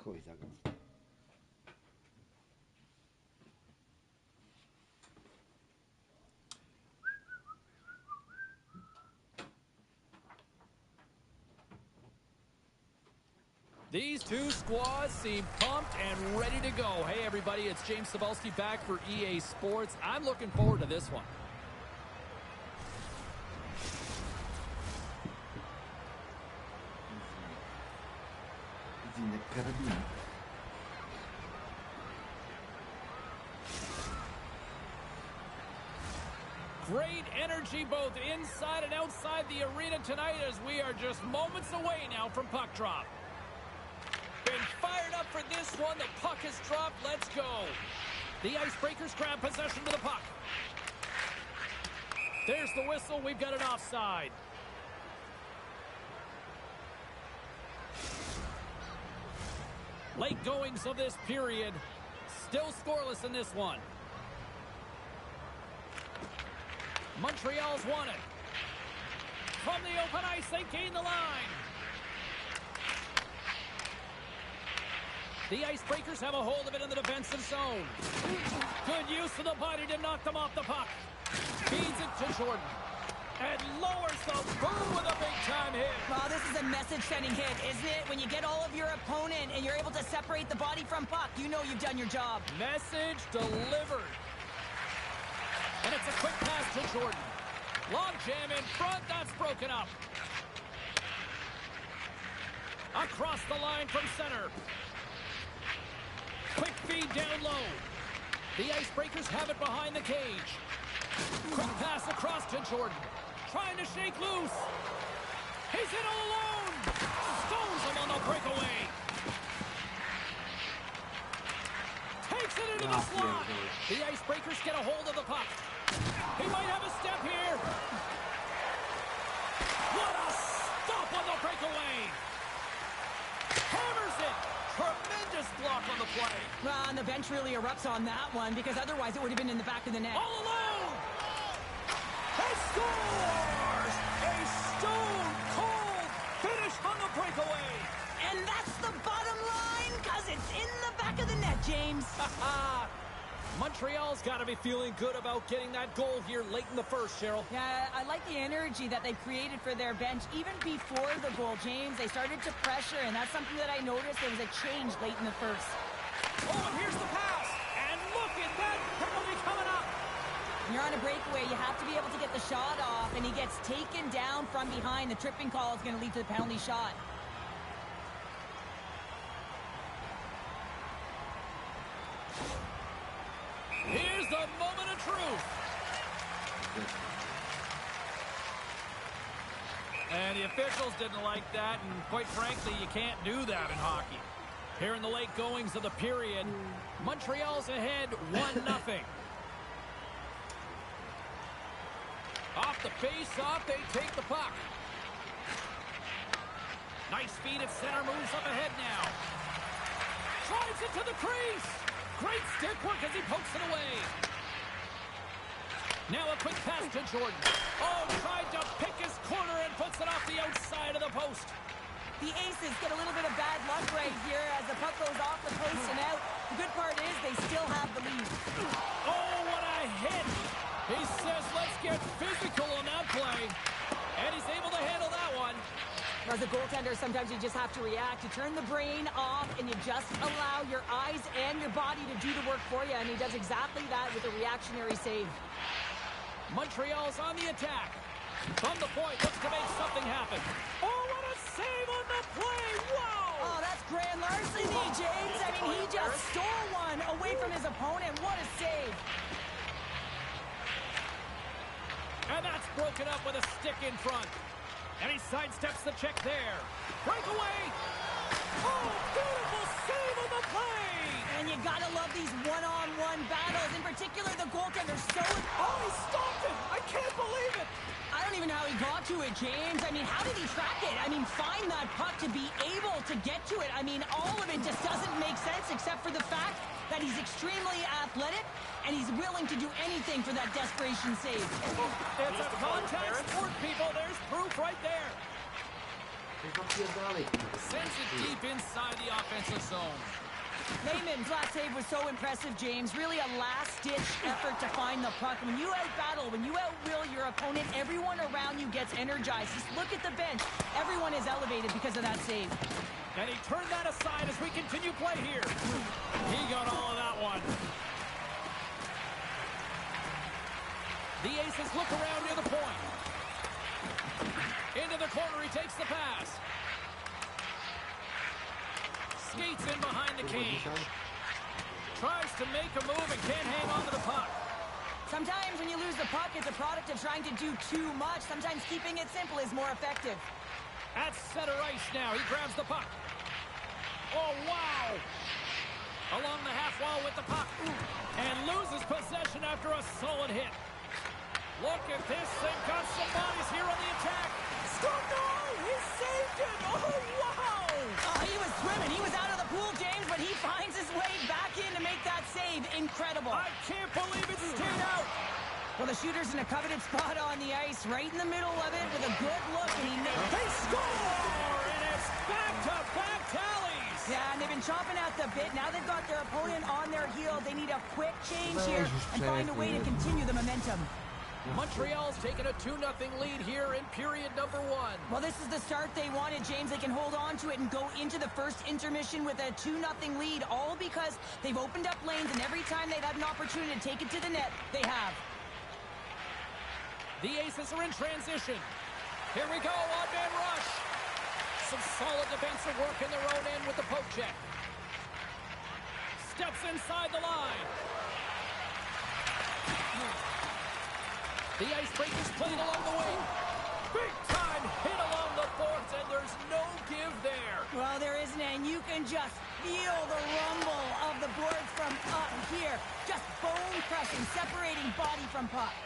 Coisa. These two squads seem pumped and ready to go. Hey, everybody, it's James Cebulski back for EA Sports. I'm looking forward to this one. Great energy both inside and outside the arena tonight as we are just moments away now from puck drop. Been fired up for this one. The puck is dropped. Let's go. The Icebreakers grab possession to the puck. There's the whistle. We've got an offside. Late goings of this period. Still scoreless in this one. Montreal's won it. From the open ice, they gain the line. The Icebreakers have a hold of it in the defensive zone. Good use of the body to knock them off the puck. Feeds it to Jordan. And lowers the boom with a big-time hit. Well, this is a message-sending hit, isn't it? When you get all of your opponent and you're able to separate the body from puck, you know you've done your job. Message delivered. And it's a quick pass to Jordan. Long jam in front. That's broken up. Across the line from center. Quick feed down low. The Icebreakers have it behind the cage. Quick pass across to Jordan. Trying to shake loose. He's in all alone. Stones him on the breakaway. Takes it into the slot. The Icebreakers get a hold of the puck. He might have a step here. What a stop on the breakaway. Hammers it. Tremendous block on the play. Well, and the bench really erupts on that one because otherwise it would have been in the back of the net. All alone. He scores. A stone-cold finish on the breakaway. And that's the bottom line because it's in the back of the net, James. Montreal's got to be feeling good about getting that goal here late in the first, Cheryl. Yeah, I like the energy that they've created for their bench. Even before the goal, James, they started to pressure, and that's something that I noticed. There was a change late in the first. Oh, and here's the pass. And look at that penalty coming up. When you're on a breakaway, you have to be able to get the shot off, and he gets taken down from behind. The tripping call is going to lead to the penalty shot. Here's the moment of truth. And the officials didn't like that, and quite frankly, you can't do that in hockey. Here in the late goings of the period, Montreal's ahead 1-0. Off the face-off, they take the puck. Nice feed at center, moves up ahead now. Drives it to the crease. Great stick work as he pokes it away. Now a quick pass to Jordan. Oh, tried to pick his corner and puts it off the outside of the post. The Aces get a little bit of bad luck right here as the puck goes off the post and out. The good part is they still have the lead. Oh, what a hit. He says, let's get physical on that play. And he's able to handle that one. As a goaltender, sometimes you just have to react. You turn the brain off, and you just allow your eyes and your body to do the work for you, and he does exactly that with a reactionary save. Montreal's on the attack. From the point, looks to make something happen. Oh, what a save on the play! Wow! Oh, that's grand larceny, James. I mean, he just stole one away from his opponent. What a save. And that's broken up with a stick in front. And he sidesteps the check there. Breakaway! Oh, beautiful save on the play! And you gotta love these one-on-one battles. In particular, the goaltender's so... Oh, he stopped it! I can't believe it! I don't even know how he got to it, James. I mean, how did he track it? I mean, find that puck to be able to get to it. I mean, all of it just doesn't make sense except for the fact that he's extremely athletic and he's willing to do anything for that desperation save. It's a contact sport, people. There's proof right there. Sends it deep inside the offensive zone. Lehman's last save was so impressive, James. Really a last-ditch effort to find the puck. When you out-battle, when you outwill your opponent, everyone around you gets energized. Just look at the bench. Everyone is elevated because of that save. And he turned that aside as we continue play here. He got all of that one. The Aces look around near the point. Into the corner, he takes the pass. Skates in behind the cage. Tries to make a move and can't hang on to the puck. Sometimes when you lose the puck, it's a product of trying to do too much. Sometimes keeping it simple is more effective. At center ice now, he grabs the puck. Oh, wow! Along the half wall with the puck. And loses possession after a solid hit. Look at this. They've got some bodies here on the attack. Scored! No! He saved it! Oh, wow! He was swimming. He was out of the pool, James, but he finds his way back in to make that save. Incredible. I can't believe it stayed out. Well, the shooter's in a coveted spot on the ice, right in the middle of it with a good look, and they score! And it's back-to-back tallies! Yeah, and they've been chomping at the bit. Now they've got their opponent on their heel. They need a quick change here and find a way to continue the momentum. Montreal's taken a 2-0 lead here in period number 1. Well, this is the start they wanted, James. They can hold on to it and go into the first intermission with a 2-0 lead, all because they've opened up lanes, and every time they've had an opportunity to take it to the net, they have. The Aces are in transition. Here we go, odd-man rush. Some solid defensive work in their own end with the poke check. Steps inside the line. The icebreak is played along the wing. Big time hit along the boards, and there's no give there. Well, there isn't, and you can just feel the rumble of the boards from up here. Just bone-crushing, separating body from puck.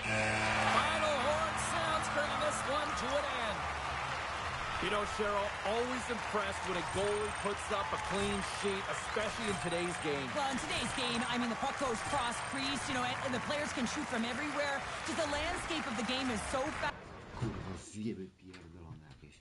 Final horn sounds, bringing this one to an end. You know, Cheryl, always impressed when a goalie puts up a clean sheet, especially in today's game. Well, in today's game, I mean, the puck goes cross-crease, you know, and the players can shoot from everywhere. Just the landscape of the game is so fast. Kurwa, zjeby pierdolone jakieś.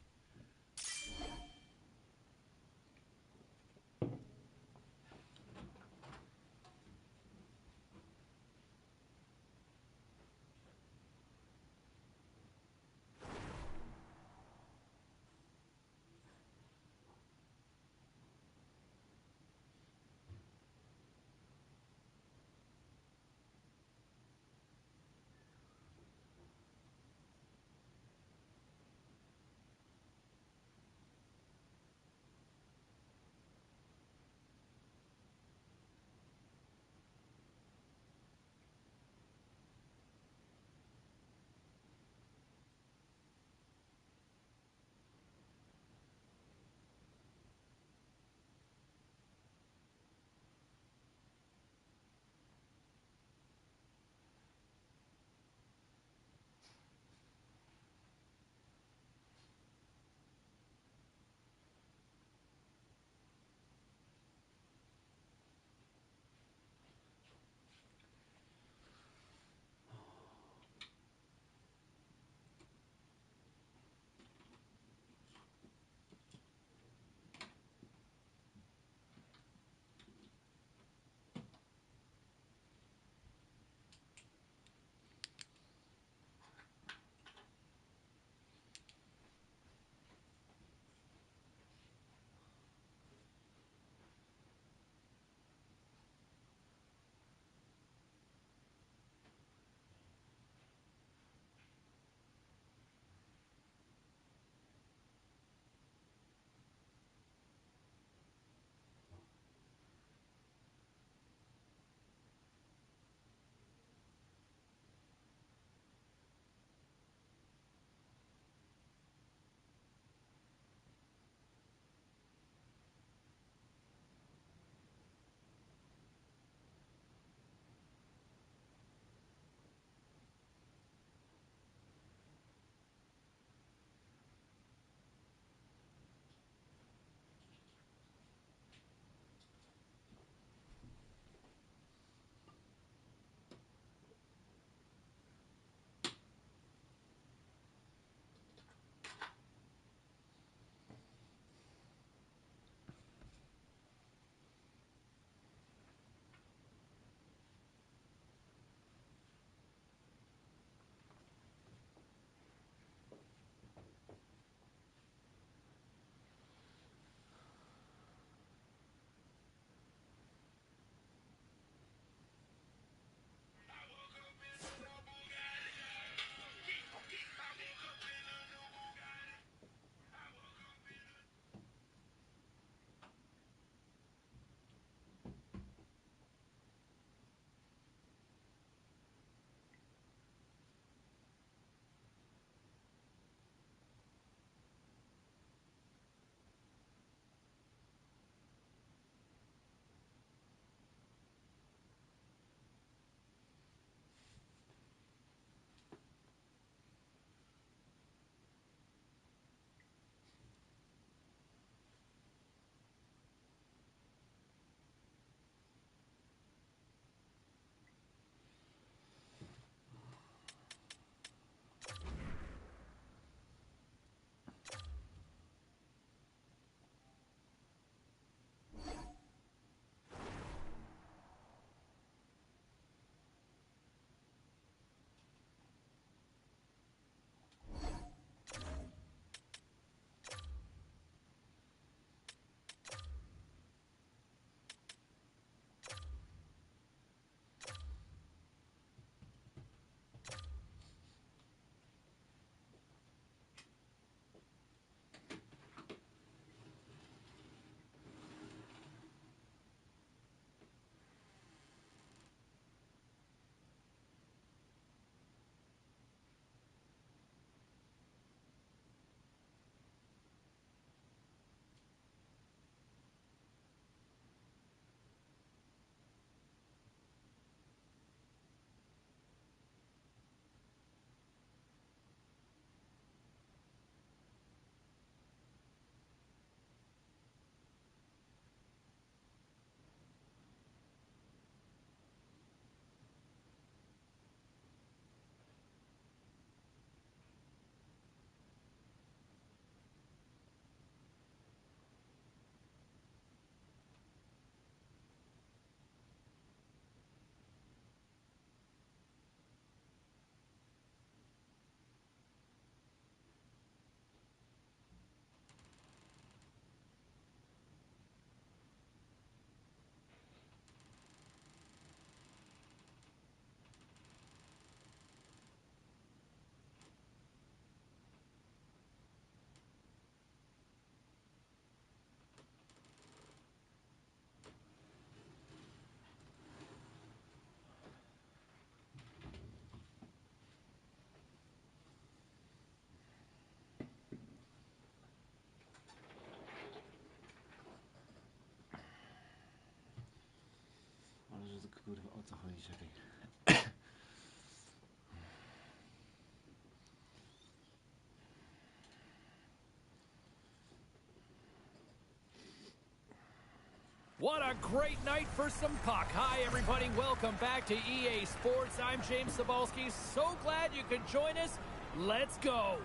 What the hell are you saying? What a great night for some puck. Hi, everybody. Welcome back to EA Sports. I'm James Cebulski. So glad you could join us. Let's go.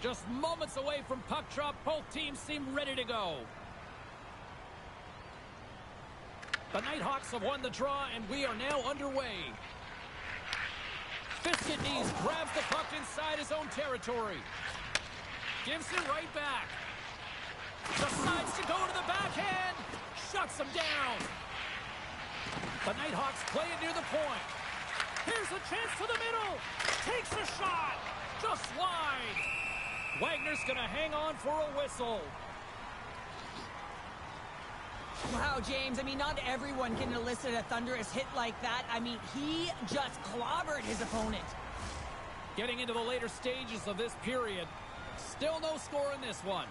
Just moments away from puck drop. Both teams seem ready to go. The Nighthawks have won the draw, and we are now underway. Biscuit Knees grabs the puck inside his own territory. Gives it right back. Decides to go to the backhand. Shuts him down. The Nighthawks play it near the point. Here's a chance to the middle. Takes a shot. Just wide. Wagner's going to hang on for a whistle. Wow, James, I mean, not everyone can elicit a thunderous hit like that. I mean, he just clobbered his opponent. Getting into the later stages of this period. Still no score in this one.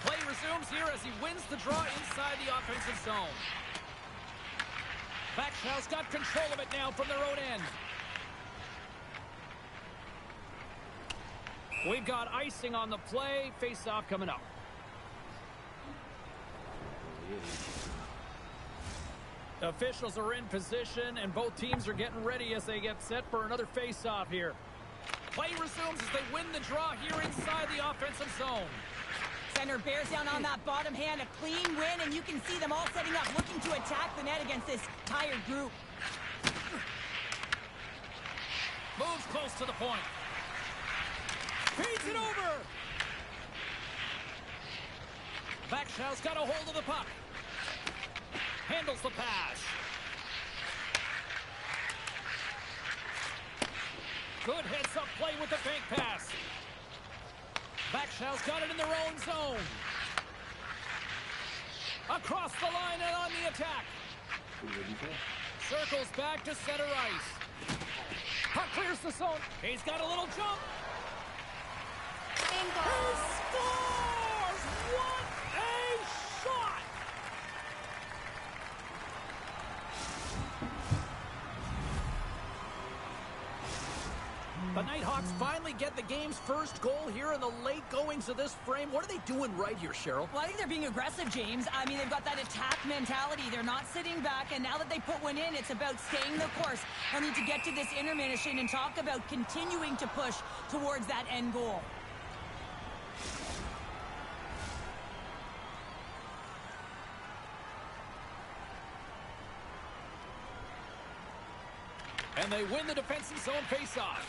Play resumes here as he wins the draw inside the offensive zone. Backshaw's got control of it now from their own end. We've got icing on the play. Face-off coming up. Officials are in position, and both teams are getting ready as they get set for another face-off here. Play resumes as they win the draw here inside the offensive zone. Center bears down on that bottom hand. A clean win, and you can see them all setting up, looking to attack the net against this tired group. Moves close to the point. Feeds it over. Backshaw's got a hold of the puck. Handles the pass. Good heads-up play with the bank pass. Backshaw's got it in their own zone. Across the line and on the attack. Circles back to center ice. Puck clears the zone. He's got a little jump. He scores! What a shot! The Nighthawks finally get the game's first goal here in the late goings of this frame. What are they doing right here, Cheryl? Well, I think they're being aggressive, James. I mean, they've got that attack mentality. They're not sitting back, and now that they put one in, it's about staying the course. They'll need to get to this intermission and talk about continuing to push towards that end goal. And they win the defensive zone faceoff.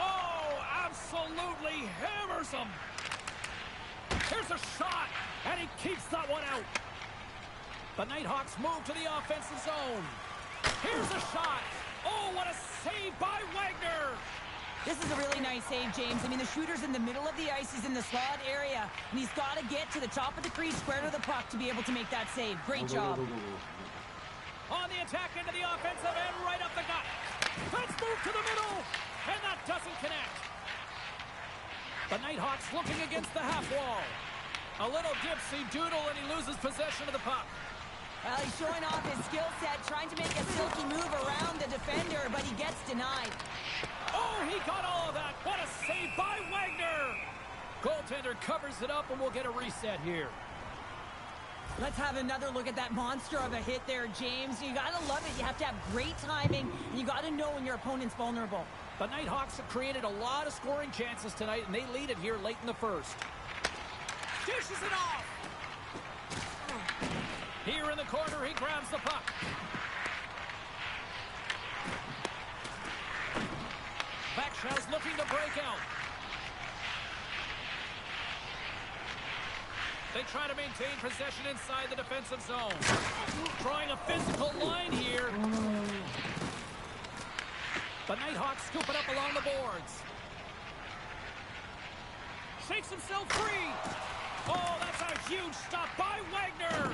Oh, absolutely hammers him. Here's a shot, and he keeps that one out. The Nighthawks move to the offensive zone. Here's a shot. Oh, what a save by Wagner. This is a really nice save, James. I mean, the shooter's in the middle of the ice. He's in the slot area, and he's got to get to the top of the crease, square to the puck, to be able to make that save. Great job. On the attack into the offensive end, right up the gut. Let's move to the middle, and that doesn't connect. The Nighthawks looking against the half wall. A little dipsy doodle, and he loses possession of the puck. Well, he's showing off his skill set, trying to make a silky move around the defender, but he gets denied. Oh, he got all of that. What a save by Wagner. Goaltender covers it up, and we'll get a reset here. Let's have another look at that monster of a hit there, James. You got to love it. You have to have great timing, and you got to know when your opponent's vulnerable. The Nighthawks have created a lot of scoring chances tonight, and they lead it here late in the first. Dishes it off. Here in the corner, he grabs the puck. Backshaw's looking to break out. They try to maintain possession inside the defensive zone. Trying a physical line here. The Nighthawks scoop it up along the boards. Shakes himself free. Oh, that's a huge stop by Wagner.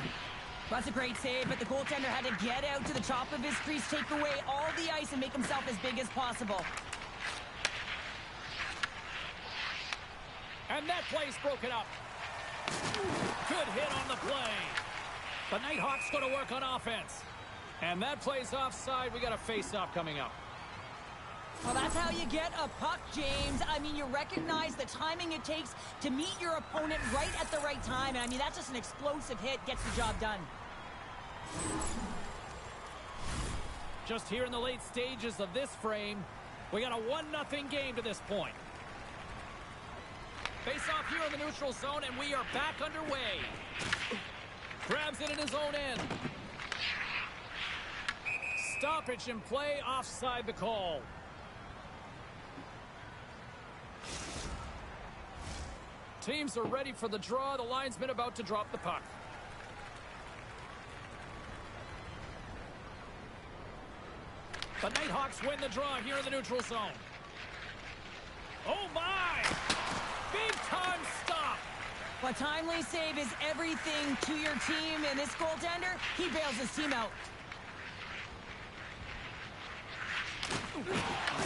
That's a great save, but the goaltender had to get out to the top of his crease, take away all the ice, and make himself as big as possible. And that play's broken up. Good hit on the play. The Nighthawks going to work on offense. And that play's offside. We got a face-off coming up. Well, that's how you get a puck, James. I mean, you recognize the timing it takes to meet your opponent right at the right time. And I mean, that's just an explosive hit, gets the job done. Just here in the late stages of this frame, we got a 1-0 game to this point. Face-off here in the neutral zone, and we are back underway. Grabs it in his own end. Stoppage in play, offside the call. Teams are ready for the draw. The linesman about to drop the puck. The Nighthawks win the draw here in the neutral zone. Oh my! Big time stop! A timely save is everything to your team, and this goaltender, he bails his team out.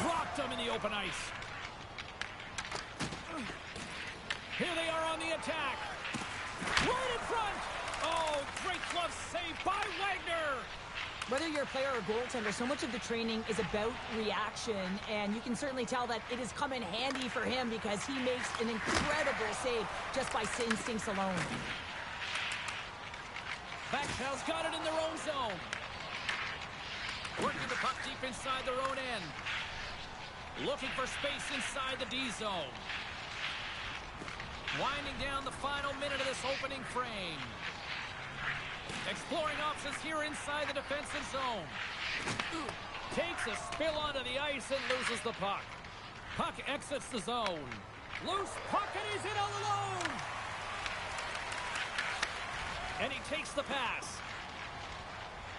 Rocked him in the open ice. Here they are on the attack. Right in front! Oh, great glove save by Wagner! Whether you're a player or goaltender, so much of the training is about reaction, and you can certainly tell that it has come in handy for him because he makes an incredible save just by instincts alone. Backshell's got it in their own zone. Working the puck deep inside their own end. Looking for space inside the D zone. Winding down the final minute of this opening frame. Exploring options here inside the defensive zone. Takes a spill onto the ice and loses the puck. Puck exits the zone. Loose puck and he's in all alone. And he takes the pass.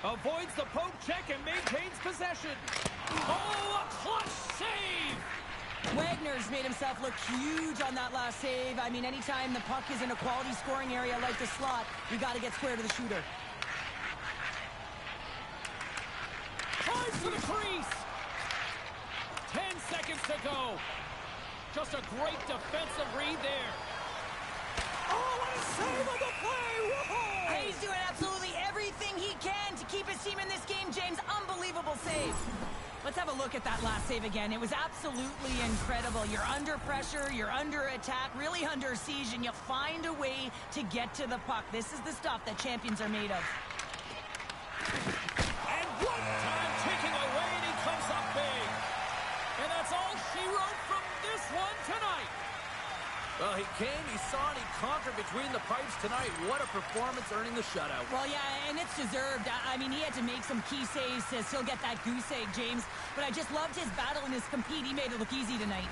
Avoids the poke check and maintains possession. Oh, a clutch save! Wagner's made himself look huge on that last save. I mean, anytime the puck is in a quality scoring area like the slot, you got to get square to the shooter. Drives to the crease. 10 seconds to go. Just a great defensive read there. Oh, what a save on the play! Whoa! He's doing absolutely everything he can to keep his team in this game, James. Unbelievable save. Let's have a look at that last save again. It was absolutely incredible. You're under pressure, you're under attack, really under siege, and you find a way to get to the puck. This is the stuff that champions are made of. And one time taking away, and he comes up big. And that's all she wrote from this one tonight. Well, he came, he saw, and he conquered between the pipes tonight. What a performance, earning the shutout. Well, yeah, and it's deserved. I mean, he had to make some key saves to still get that goose egg, James. But I just loved his battle and his compete. He made it look easy tonight.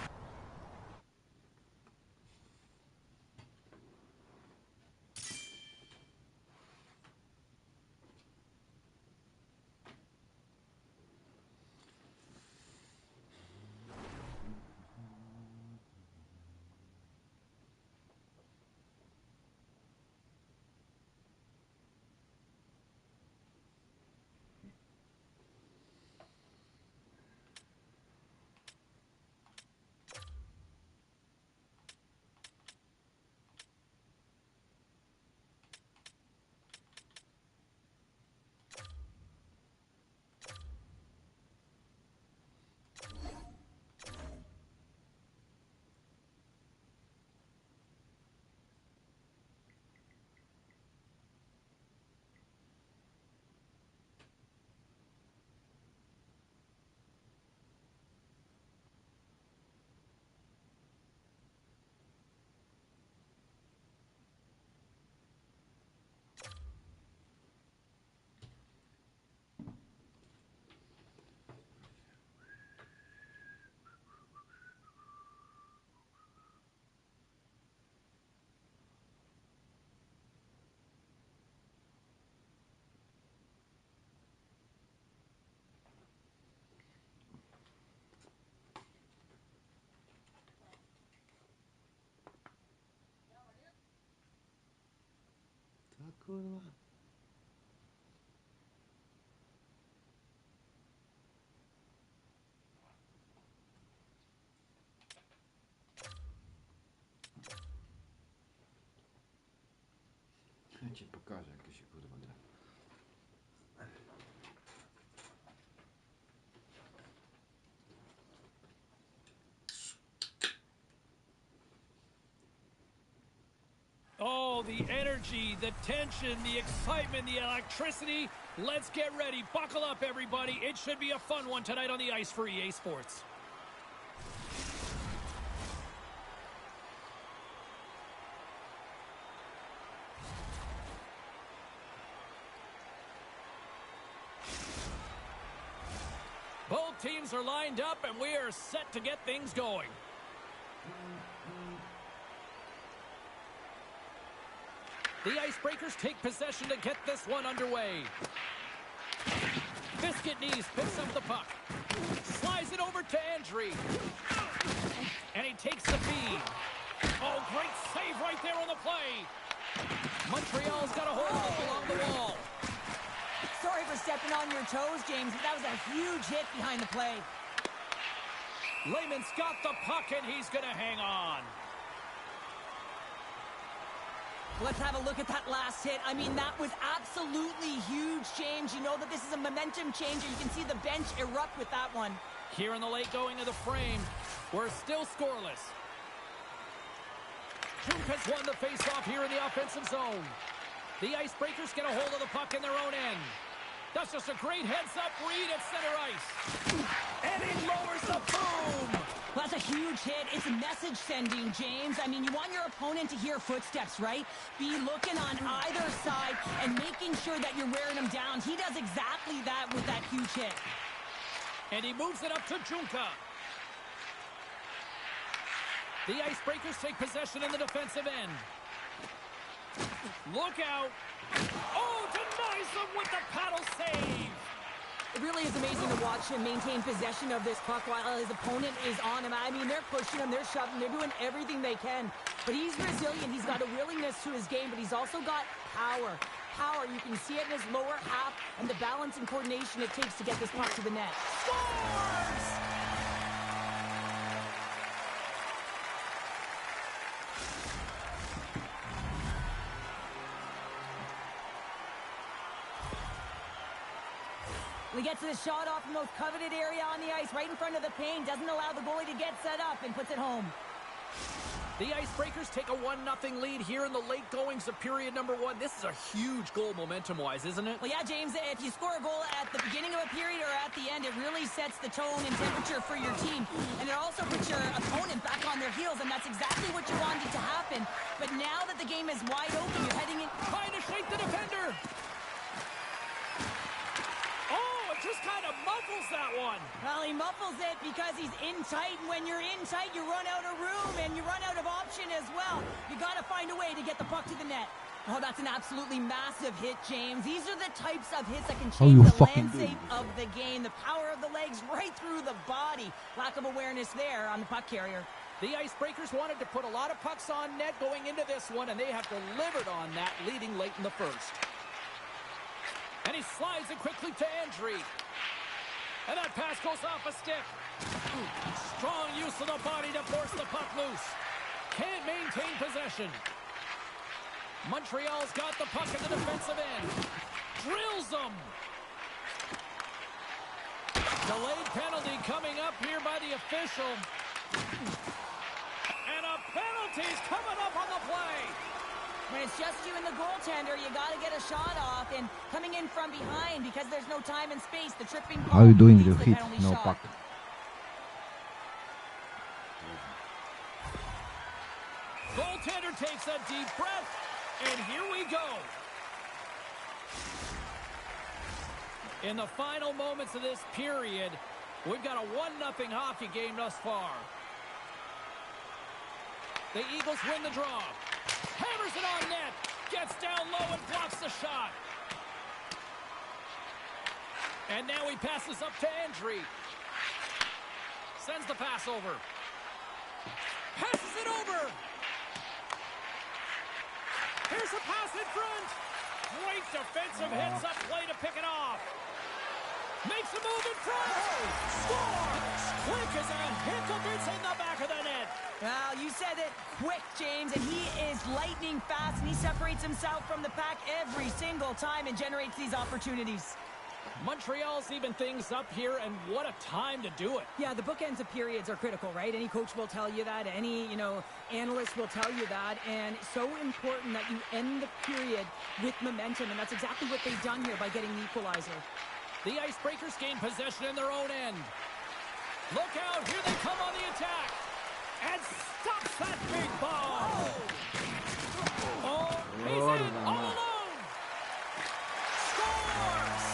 Ta kurwa. C'è per casa che si poteva dare. Oh, the energy, the tension, the excitement, the electricity. Let's get ready. Buckle up, everybody. It should be a fun one tonight on the ice for EA Sports. Both teams are lined up, and we are set to get things going. The Icebreakers take possession to get this one underway. Biscuit Knees picks up the puck. Slides it over to Andre. And he takes the feed. Oh, great save right there on the play. Montreal's got a hold of it along the wall. Sorry for stepping on your toes, James, but that was a huge hit behind the play. Lehman's got the puck, and he's going to hang on. Let's have a look at that last hit. I mean, that was absolutely huge, James. You know that this is a momentum changer. You can see the bench erupt with that one. Here in the late going of the frame, we're still scoreless. Juke has won the faceoff here in the offensive zone. The Icebreakers get a hold of the puck in their own end. That's just a great heads-up read at center ice. And he lowers the boom! Well, that's a huge hit. It's a message sending, James. I mean, you want your opponent to hear footsteps, right? Be looking on either side and making sure that you're wearing them down. He does exactly that with that huge hit. And he moves it up to Junka. The Icebreakers take possession in the defensive end. Look out. Oh, denies them with the paddle save. It really is amazing to watch him maintain possession of this puck while his opponent is on him. I mean, they're pushing him, they're shoving, they're doing everything they can. But he's resilient. He's got a willingness to his game, but he's also got power. Power, you can see it in his lower half and the balance and coordination it takes to get this puck to the net. Scores! He gets the shot off the most coveted area on the ice, right in front of the paint, doesn't allow the goalie to get set up, and puts it home. The Icebreakers take a 1-0 lead here in the late goings of period number 1. This is a huge goal momentum-wise, isn't it? Well, yeah, James, if you score a goal at the beginning of a period or at the end, it really sets the tone and temperature for your team. And it also puts your opponent back on their heels, and that's exactly what you wanted to happen. But now that the game is wide open, you're heading in... Trying to shake the defender! Just kind of muffles that one. Well, he muffles it because he's in tight, and when you're in tight, you run out of room, and you run out of option as well. You got to find a way to get the puck to the net. Oh, that's an absolutely massive hit, James. These are the types of hits that can change the landscape of the game. The power of the legs right through the body. Lack of awareness there on the puck carrier. The Icebreakers wanted to put a lot of pucks on net going into this one, and they have delivered on that, leading late in the first. And he slides it quickly to Andre. And that pass goes off a stick. Strong use of the body to force the puck loose. Can't maintain possession. Montreal's got the puck in the defensive end. Drills them. Delayed penalty coming up here by the official. And a penalty's coming up on the play. When it's just you and the goaltender, you got to get a shot off. And coming in from behind, because there's no time and space, the tripping... How are you doing the hit? No puck. Goaltender takes a deep breath, and here we go. In the final moments of this period, we've got a 1-0 hockey game thus far. The Eagles win the draw. Hammers it on net. Gets down low and blocks the shot. And now he passes up to Andre. Sends the pass over. Passes it over. Here's a pass in front. Great defensive heads-up play to pick it off. Makes a move in front. Scores! Quick as a hiccup. It's in the back of the net. Well, you said it, quick, James, and he is lightning fast, and he separates himself from the pack every single time and generates these opportunities. Montreal's even things up here, and what a time to do it. Yeah, the bookends of periods are critical, right? Any coach will tell you that. Any, analyst will tell you that. And it's so important that you end the period with momentum, and that's exactly what they've done here by getting the equalizer. The Icebreakers gain possession in their own end. Look out, here they come on the attack. And stops that big ball. Oh, he's in all alone. Scores!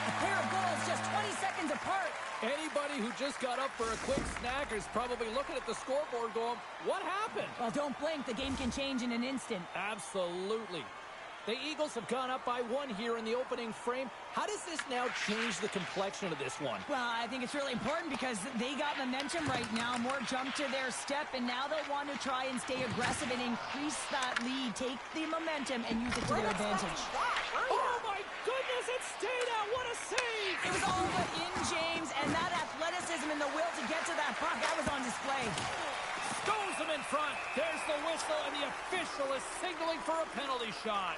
A pair of goals just 20 seconds apart. Anybody who just got up for a quick snack is probably looking at the scoreboard going, what happened? Well, don't blink. The game can change in an instant. Absolutely. The Eagles have gone up by 1 here in the opening frame. How does this now change the complexion of this one? Well, I think it's really important because they got momentum right now. More jump to their step, and now they'll want to try and stay aggressive and increase that lead. Take the momentum and use it to their advantage. Oh, my goodness, it stayed out. What a save! It was all but in, James, and that athleticism and the will to get to that puck, that was on display. Stones him in front. There's the whistle, and the official is signaling for a penalty shot.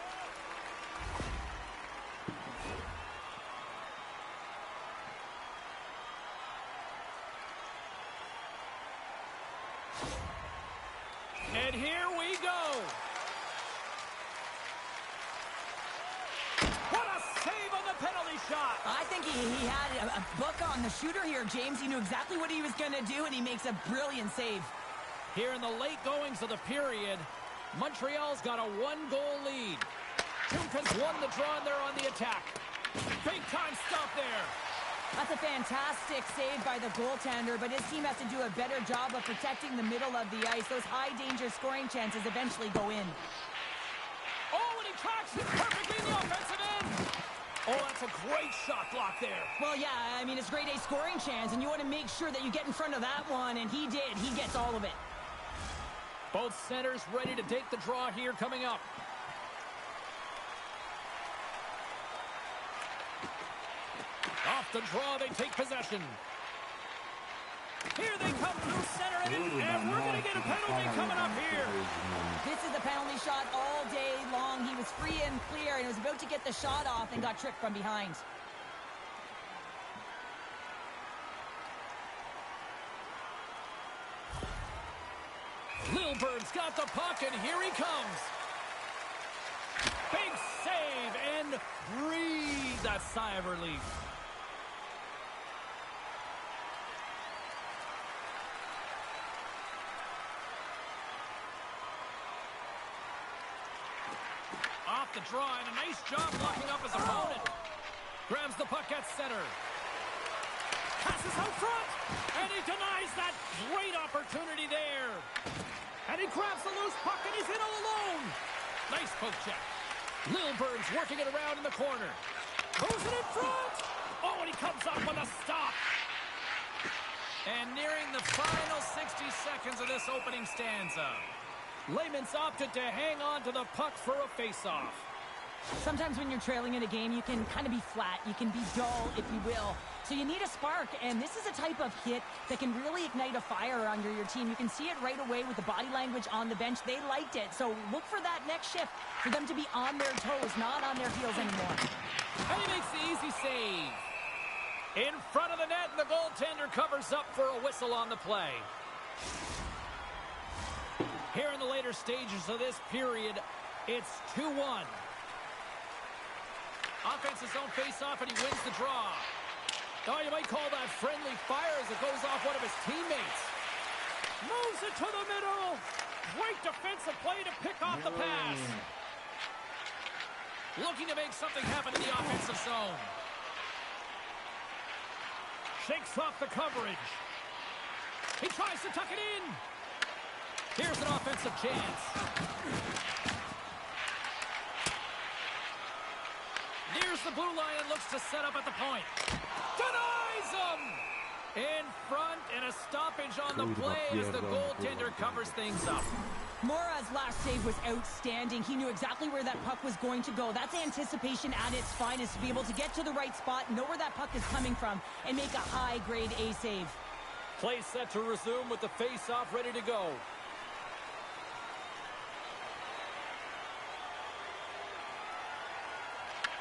And here we go. What a save on the penalty shot. I think he had a book on the shooter here, James. He knew exactly what he was going to do, and he makes a brilliant save. Here in the late goings of the period, Montreal's got a 1-goal lead. Duke has won the draw, and they're on the attack. Big time stop there. That's a fantastic save by the goaltender, but his team has to do a better job of protecting the middle of the ice. Those high-danger scoring chances eventually go in. Oh, and he tracks it perfectly in the offensive end. Oh, that's a great shot block there. Well, yeah, I mean, it's grade A scoring chance, and you want to make sure that you get in front of that one, and he did. He gets all of it. Both centers ready to take the draw here coming up. Off the draw, they take possession. Here they come through center, and we're going to get a penalty coming up here. This is the penalty shot all day long. He was free and clear, and was about to get the shot off and got tricked from behind. Lilburn's got the puck, and here he comes. Big save, and breathe that sigh of relief. Off the draw, and a nice job blocking up his opponent. Grabs the puck at center. Passes out front, and he denies that great opportunity there. And he grabs the loose puck, and he's in all alone. Nice poke check. Lilburn's working it around in the corner. Moves it in front. Oh, and he comes up with a stop. And nearing the final 60 seconds of this opening stanza, Lehman's opted to hang on to the puck for a face-off. Sometimes when you're trailing in a game, you can kind of be flat. You can be dull, if you will. So you need a spark, and this is a type of hit that can really ignite a fire under your team. You can see it right away with the body language on the bench. They liked it. So look for that next shift, for them to be on their toes, not on their heels anymore. And he makes the easy save. In front of the net, and the goaltender covers up for a whistle on the play. Here in the later stages of this period, it's 2-1. Offense's own face-off, and he wins the draw. Oh, you might call that friendly fire as it goes off one of his teammates. Moves it to the middle. Great defensive play to pick off the pass. Looking to make something happen in the offensive zone. Shakes off the coverage. He tries to tuck it in. Here's an offensive chance. Nears the blue line and looks to set up at the point. Denies him! In front, and a stoppage on the play as the goaltender covers things up. Mora's last save was outstanding. He knew exactly where that puck was going to go. That's anticipation at its finest, to be able to get to the right spot, know where that puck is coming from, and make a high grade A save. Play set to resume with the face-off ready to go.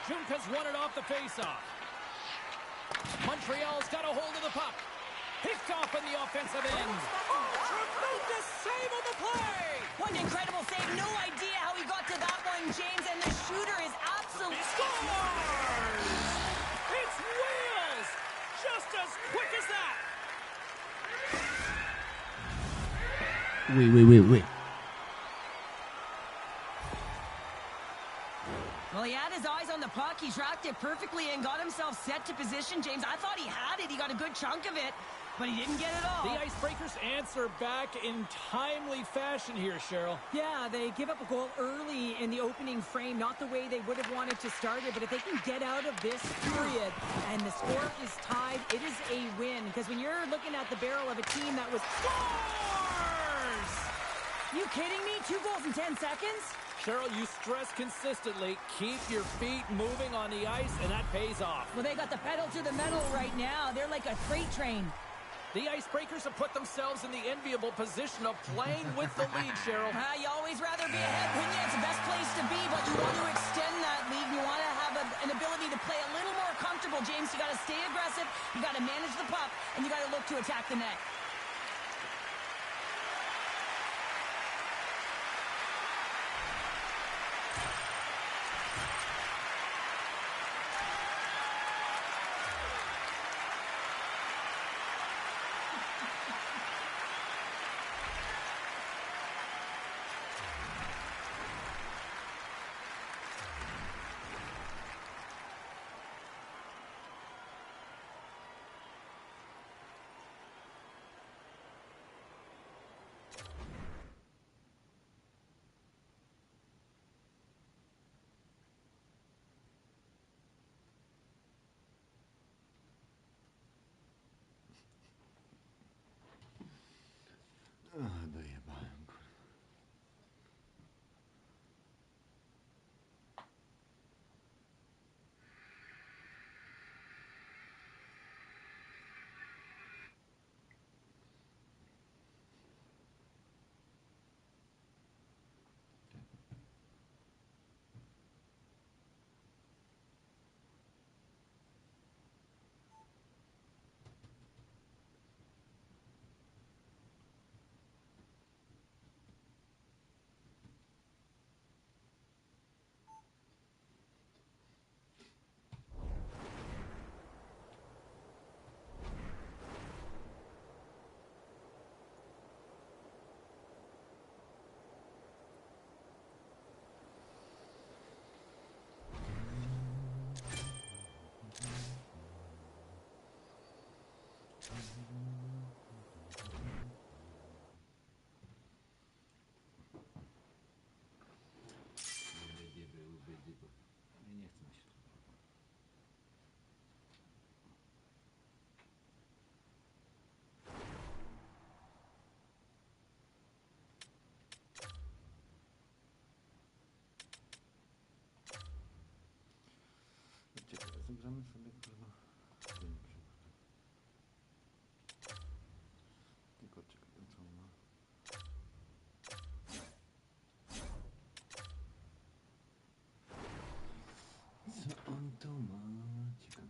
Junk has won it off the faceoff. Montreal's got a hold of the puck. Picked off in the offensive end. Oh, tremendous save on the play! What an incredible save. No idea how he got to that one, James, and the shooter is absolutely... Scores! It's Wales! Just as quick as that! Wait. Well, he had his eyes on the puck. He tracked it perfectly and got himself set to position, James. I thought he had it. He got a good chunk of it, but he didn't get it all. The Icebreakers answer back in timely fashion here, Cheryl. Yeah, they give up a goal early in the opening frame, not the way they would have wanted to start it, but if they can get out of this period and the score is tied, it is a win. Because when you're looking at the barrel of a team that was... Scores! You kidding me? 2 goals in 10 seconds? Cheryl, you stress consistently, keep your feet moving on the ice, and that pays off. Well, they got the pedal to the metal right now. They're like a freight train. The Icebreakers have put themselves in the enviable position of playing with the lead, Cheryl. You always rather be ahead, wouldn't you? It's the best place to be, but you want to extend that lead. You want to have an ability to play a little more comfortable, James. You got to stay aggressive, you got to manage the puck, and you got to look to attack the net. Dojebałem, kurwa. Nie chcę myśleć. Czekaj, zagramy sobie, kurwa. Tylko czekaj, co on ma. Co on tu ma? Ciekawe.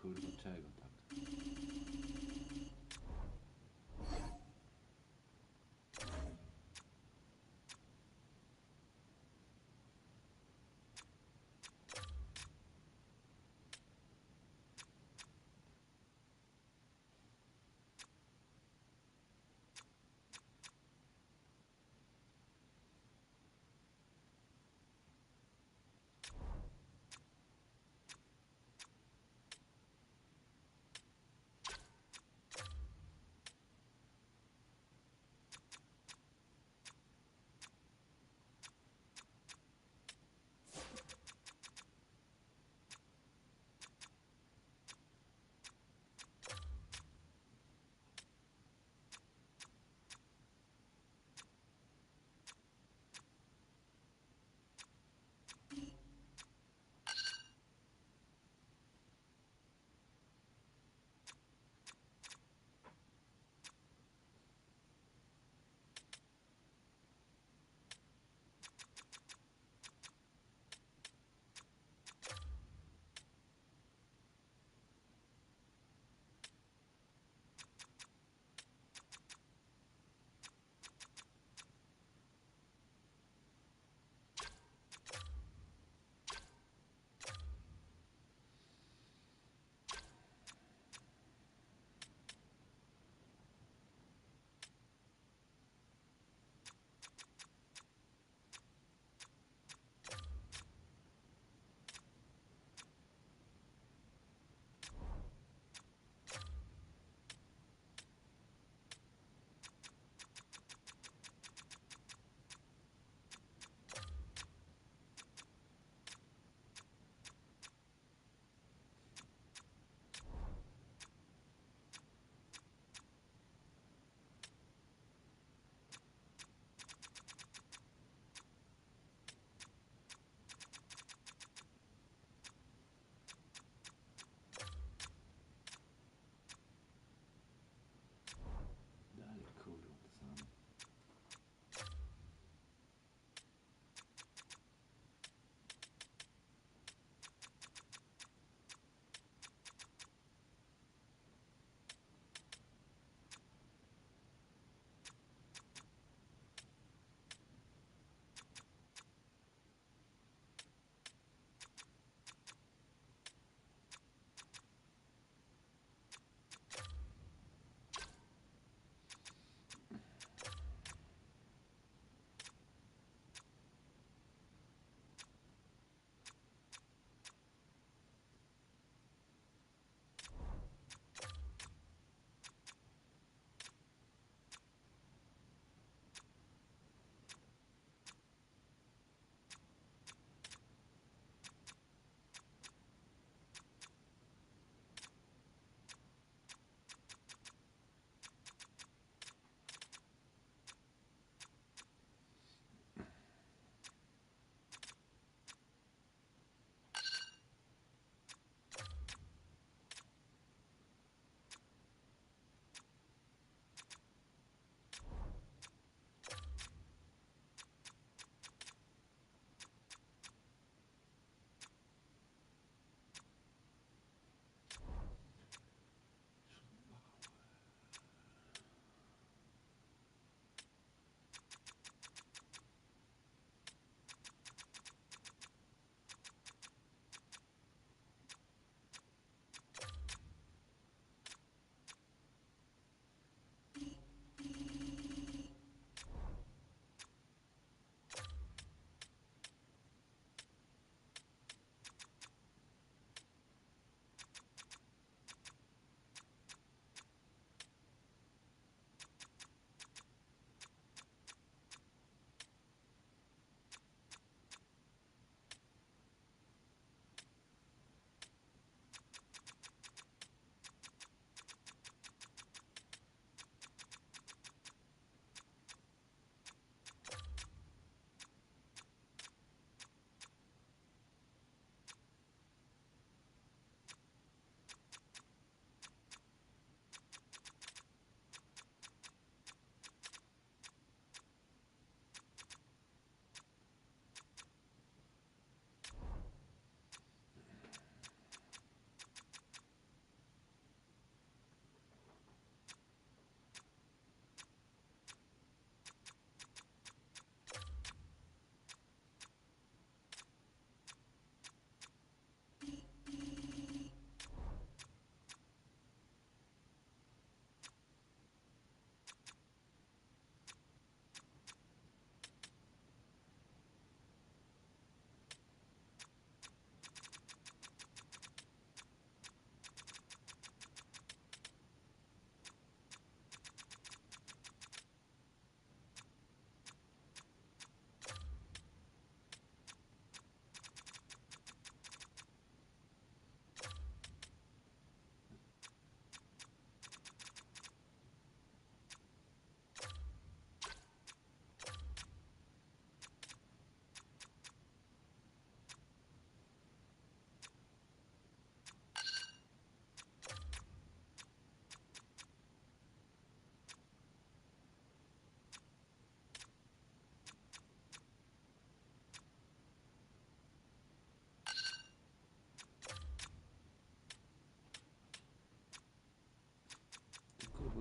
Kurwa, czego tak?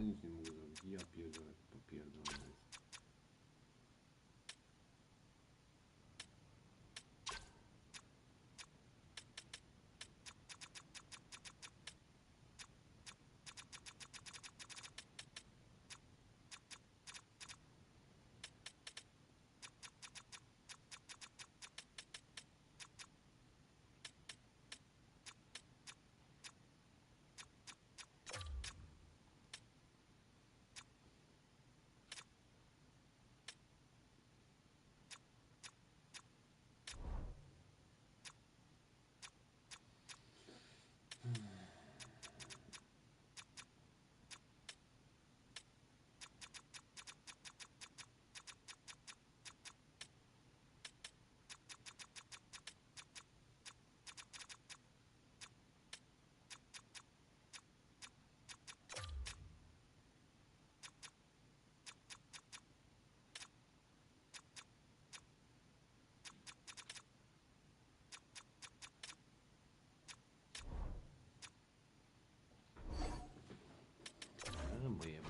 nic nie mógł zrobić. Ja pierdolę, to pierdolę jest. Ale moje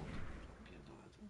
pierdolę to.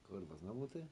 Kurwa, znowu ty?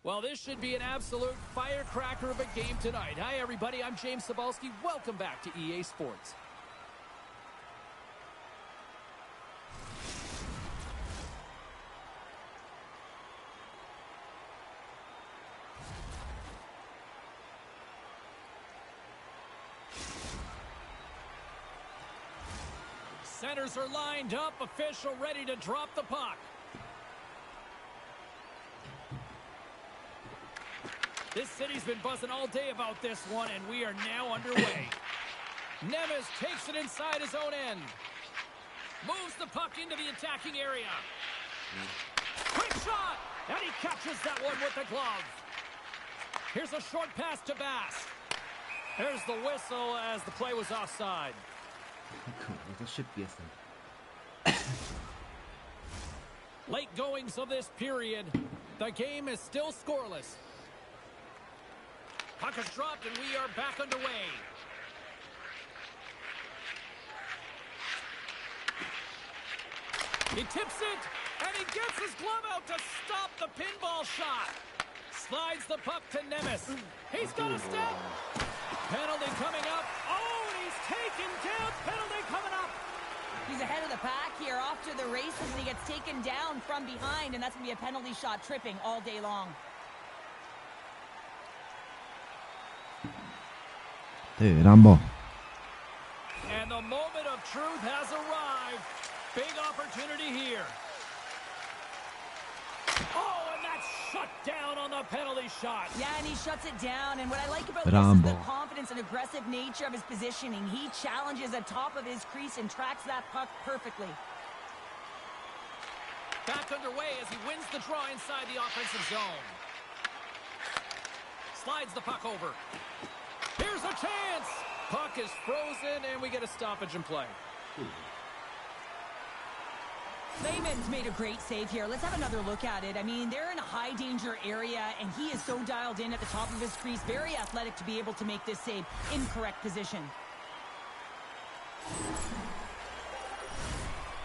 Well, this should be an absolute firecracker of a game tonight. Hi, everybody. I'm James Cebulski. Welcome back to EA Sports. Centers are lined up. Official ready to drop the puck. This city's been buzzing all day about this one, and we are now underway. Nemes takes it inside his own end. Moves the puck into the attacking area. Quick shot! And he catches that one with the glove. Here's a short pass to Bass. There's the whistle as the play was offside. Kurwa, to szybki jestem. Late goings of this period. The game is still scoreless. Puck is dropped, and we are back underway. He tips it, and he gets his glove out to stop the pinball shot. Slides the puck to Nemes. He's got a step. Penalty coming up. Oh, and he's taken down. Penalty coming up. He's ahead of the pack here, off to the races, and he gets taken down from behind, and that's going to be a penalty shot, tripping all day long. Ty, Rambo. And the moment of truth has arrived. Big opportunity here. Oh, and that's shut down on the penalty shot. Yeah, and he shuts it down. And what I like about this Rambo. is the confidence and aggressive nature of his positioning. He challenges the top of his crease and tracks that puck perfectly. Back underway as he wins the draw inside the offensive zone. Slides the puck over. Here's Here's a chance. Puck is frozen, and we get a stoppage in play. Lehman's made a great save here. Let's have another look at it. I mean, they're in a high-danger area, and he is so dialed in at the top of his crease. Very athletic to be able to make this save in correct position.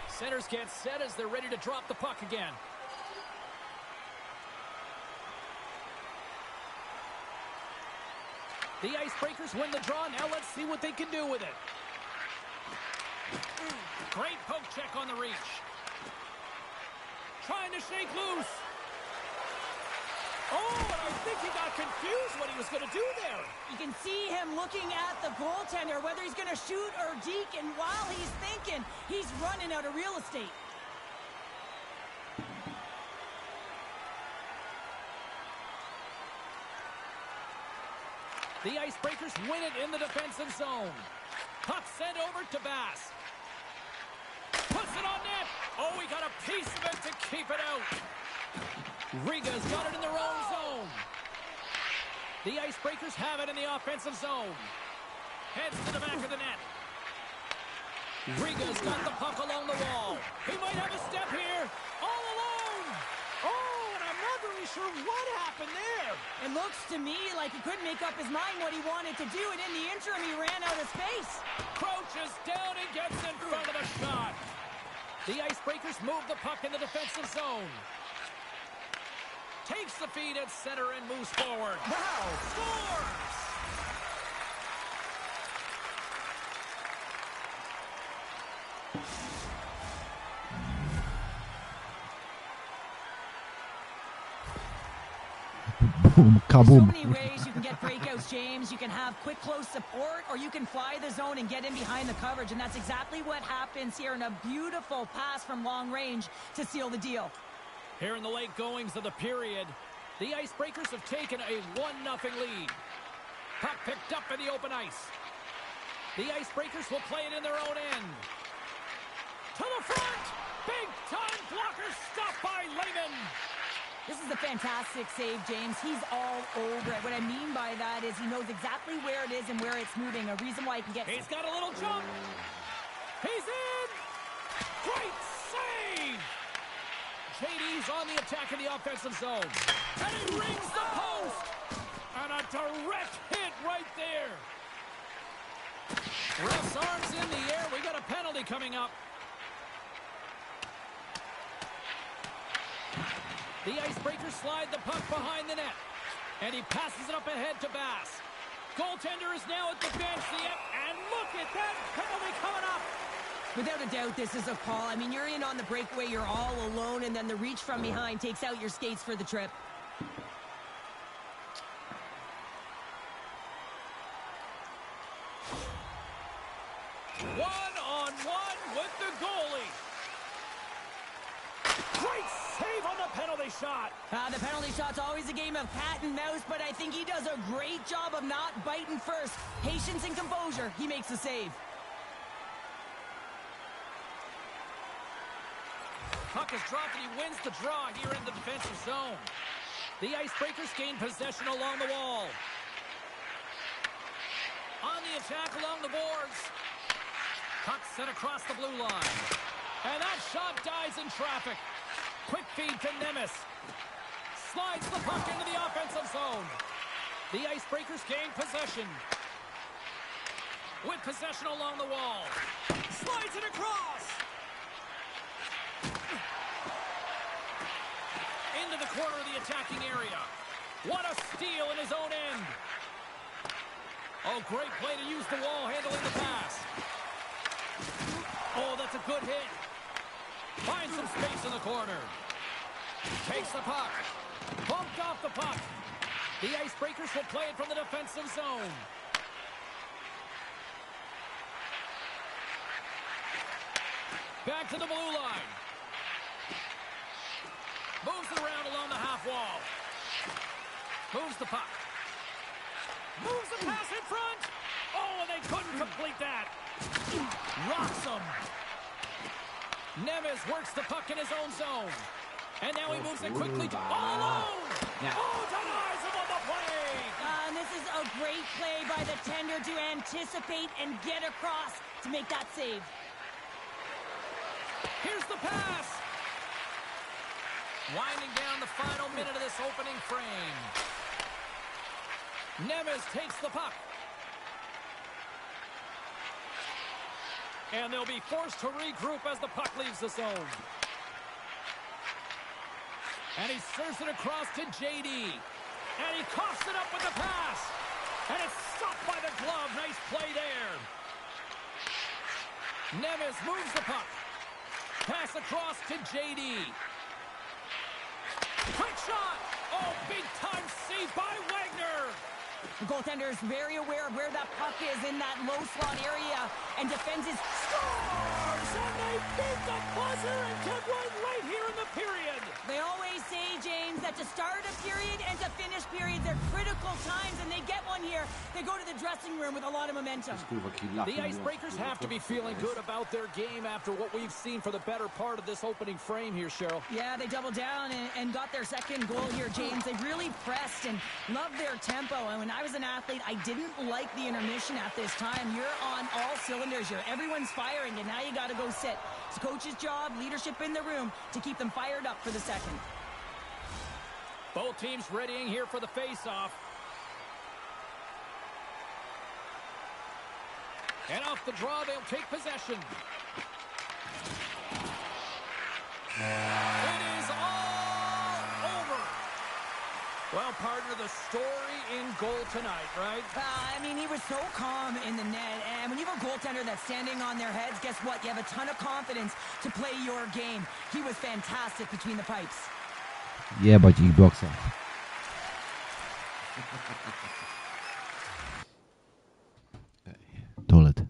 Centers get set as they're ready to drop the puck again. The Icebreakers win the draw. Now let's see what they can do with it. Great poke check on the reach. Trying to shake loose. Oh, and I think he got confused what he was going to do there. You can see him looking at the goaltender, whether he's going to shoot or deke, and while he's thinking, he's running out of real estate. The Icebreakers win it in the defensive zone. Puck sent over to Bass. Puts it on net. Oh, he got a piece of it to keep it out. Riga's got it in their own zone. The Icebreakers have it in the offensive zone. Heads to the back of the net. Riga's got the puck along the wall. He might have a step here. All alone. Oh, and I'm not really sure what happened there. It looks to me like he couldn't make up his mind what he wanted to do, and in the interim, he ran out of space. Crouches down and gets in front of the shot. The Icebreakers move the puck in the defensive zone. Takes the feed at center and moves forward. Wow. Scores! Boom, There's so kaboom. many ways you can get breakouts, James. You can have quick, close support, or you can fly the zone and get in behind the coverage, and that's exactly what happens here in a beautiful pass from long range to seal the deal. Here in the late goings of the period, the Icebreakers have taken a 1-0 lead. Puck picked up in the open ice. The Icebreakers will play it in their own end. To the front! Big-time blocker stopped by Lehman. This is a fantastic save, James. He's all over it. What I mean by that is he knows exactly where it is and where it's moving, a reason why he can get... He's got a little jump. He's in! Great save! JD's on the attack in the offensive zone. And he rings the post! And a direct hit right there. Ref's arms in the air. We got a penalty coming up. The Icebreakers slide the puck behind the net. And he passes it up ahead to Bass. Goaltender is now at the bench. And look at that penalty coming up. Without a doubt, this is a call. I mean, you're in on the breakaway, you're all alone, and then the reach from behind takes out your skates for the trip. One-on-one with the goalie. Great save on the penalty shot. The penalty shot's always a game of cat and mouse, but I think he does a great job of not biting first. Patience and composure, he makes the save. Puck is dropped and he wins the draw here in the defensive zone. The Icebreakers gain possession along the wall. On the attack along the boards. Puck sent across the blue line. And that shot dies in traffic. Quick feed to Nemes. Slides the puck into the offensive zone. The Icebreakers gain possession. With possession along the wall. Slides it across. Into the corner of the attacking area. What a steal in his own end. Oh, great play to use the wall handling the pass. Oh, that's a good hit. Finds some space in the corner. Takes the puck. Bumped off the puck. The Icebreakers will play it from the defensive zone. Back to the blue line. Moves it around along the half wall. Moves the puck. Moves the pass in front. Oh, and they couldn't complete that. Rocks him. Nemes works the puck in his own zone. And now he moves it quickly to all alone. Yeah. Oh, denies him on the play. And this is a Great play by the tender to anticipate and get across to make that save. Here's the pass. Winding down the final minute of this opening frame. Nemes takes the puck. And they'll be forced to regroup as the puck leaves the zone. And he serves it across to JD. And he coughs it up with the pass. And it's stopped by the glove. Nice play there. Nemes moves the puck. Pass across to JD. Quick shot. Oh, big-time save by Wagner. The goaltender is very aware of where that puck is in that low slot area and defends his Scores! And they beat the buzzer and took one right here in the period. They always say, James, that to start a period and to finish periods are critical times, and they get one here. They go to the dressing room with a lot of momentum. The Icebreakers have to be feeling good about their game after what we've seen for the better part of this opening frame here, Cheryl. Yeah, they doubled down and got their second goal here, James. They really pressed and loved their tempo. And when I was an athlete, I didn't like the intermission at this time. You're on all cylinders here. Everyone's firing, and now you got to go sit. It's coach's job, leadership in the room, to keep them fired up for the second. Both teams readying here for the face-off. And off the draw, they'll take possession. It is all over. Well, partner, the story in goal tonight, right? I mean, he was so calm in the net. And when you have a goaltender that's standing on their heads, guess what? You have a ton of confidence to play your game. He was fantastic between the pipes. Yeah, but you boxer. Toilet.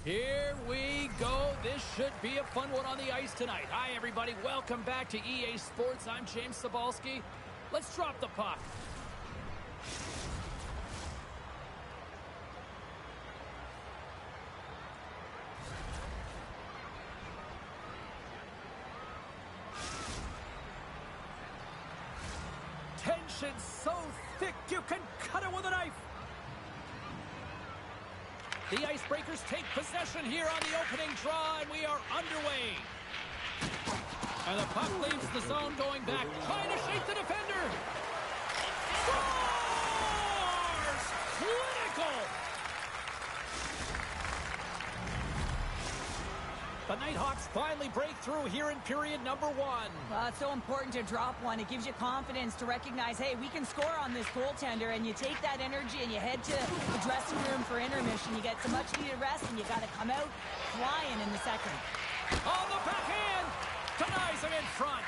Here we go. This should be a fun one on the ice tonight. Hi, everybody. Welcome back to EA Sports. I'm James Cybulski. Let's drop the puck. Tension so thick you can cut it with a knife. The Icebreakers take possession here on the opening draw, and we are underway. And the puck leaves the zone going back, trying to shake the defender. Scores! Clinical! The Nighthawks finally break through here in period number 1. Well, it's so important to drop one. It gives you confidence to recognize, hey, we can score on this goaltender, and you take that energy and you head to the dressing room for intermission. You get some much-needed rest, and you got to come out flying in the second. On the backhand! Denies him in front.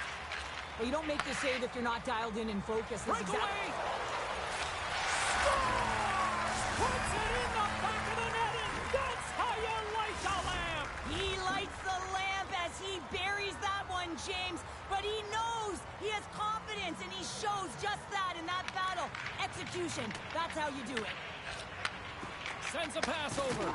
Well, you don't make the save if you're not dialed in and focused. Breakaway! Scores! Puts it in the back of the net, and that's how you light the lamp! He lights the lamp as he buries that one, James, but he knows he has confidence, and he shows just that in that battle. Execution, that's how you do it. Sends a pass over.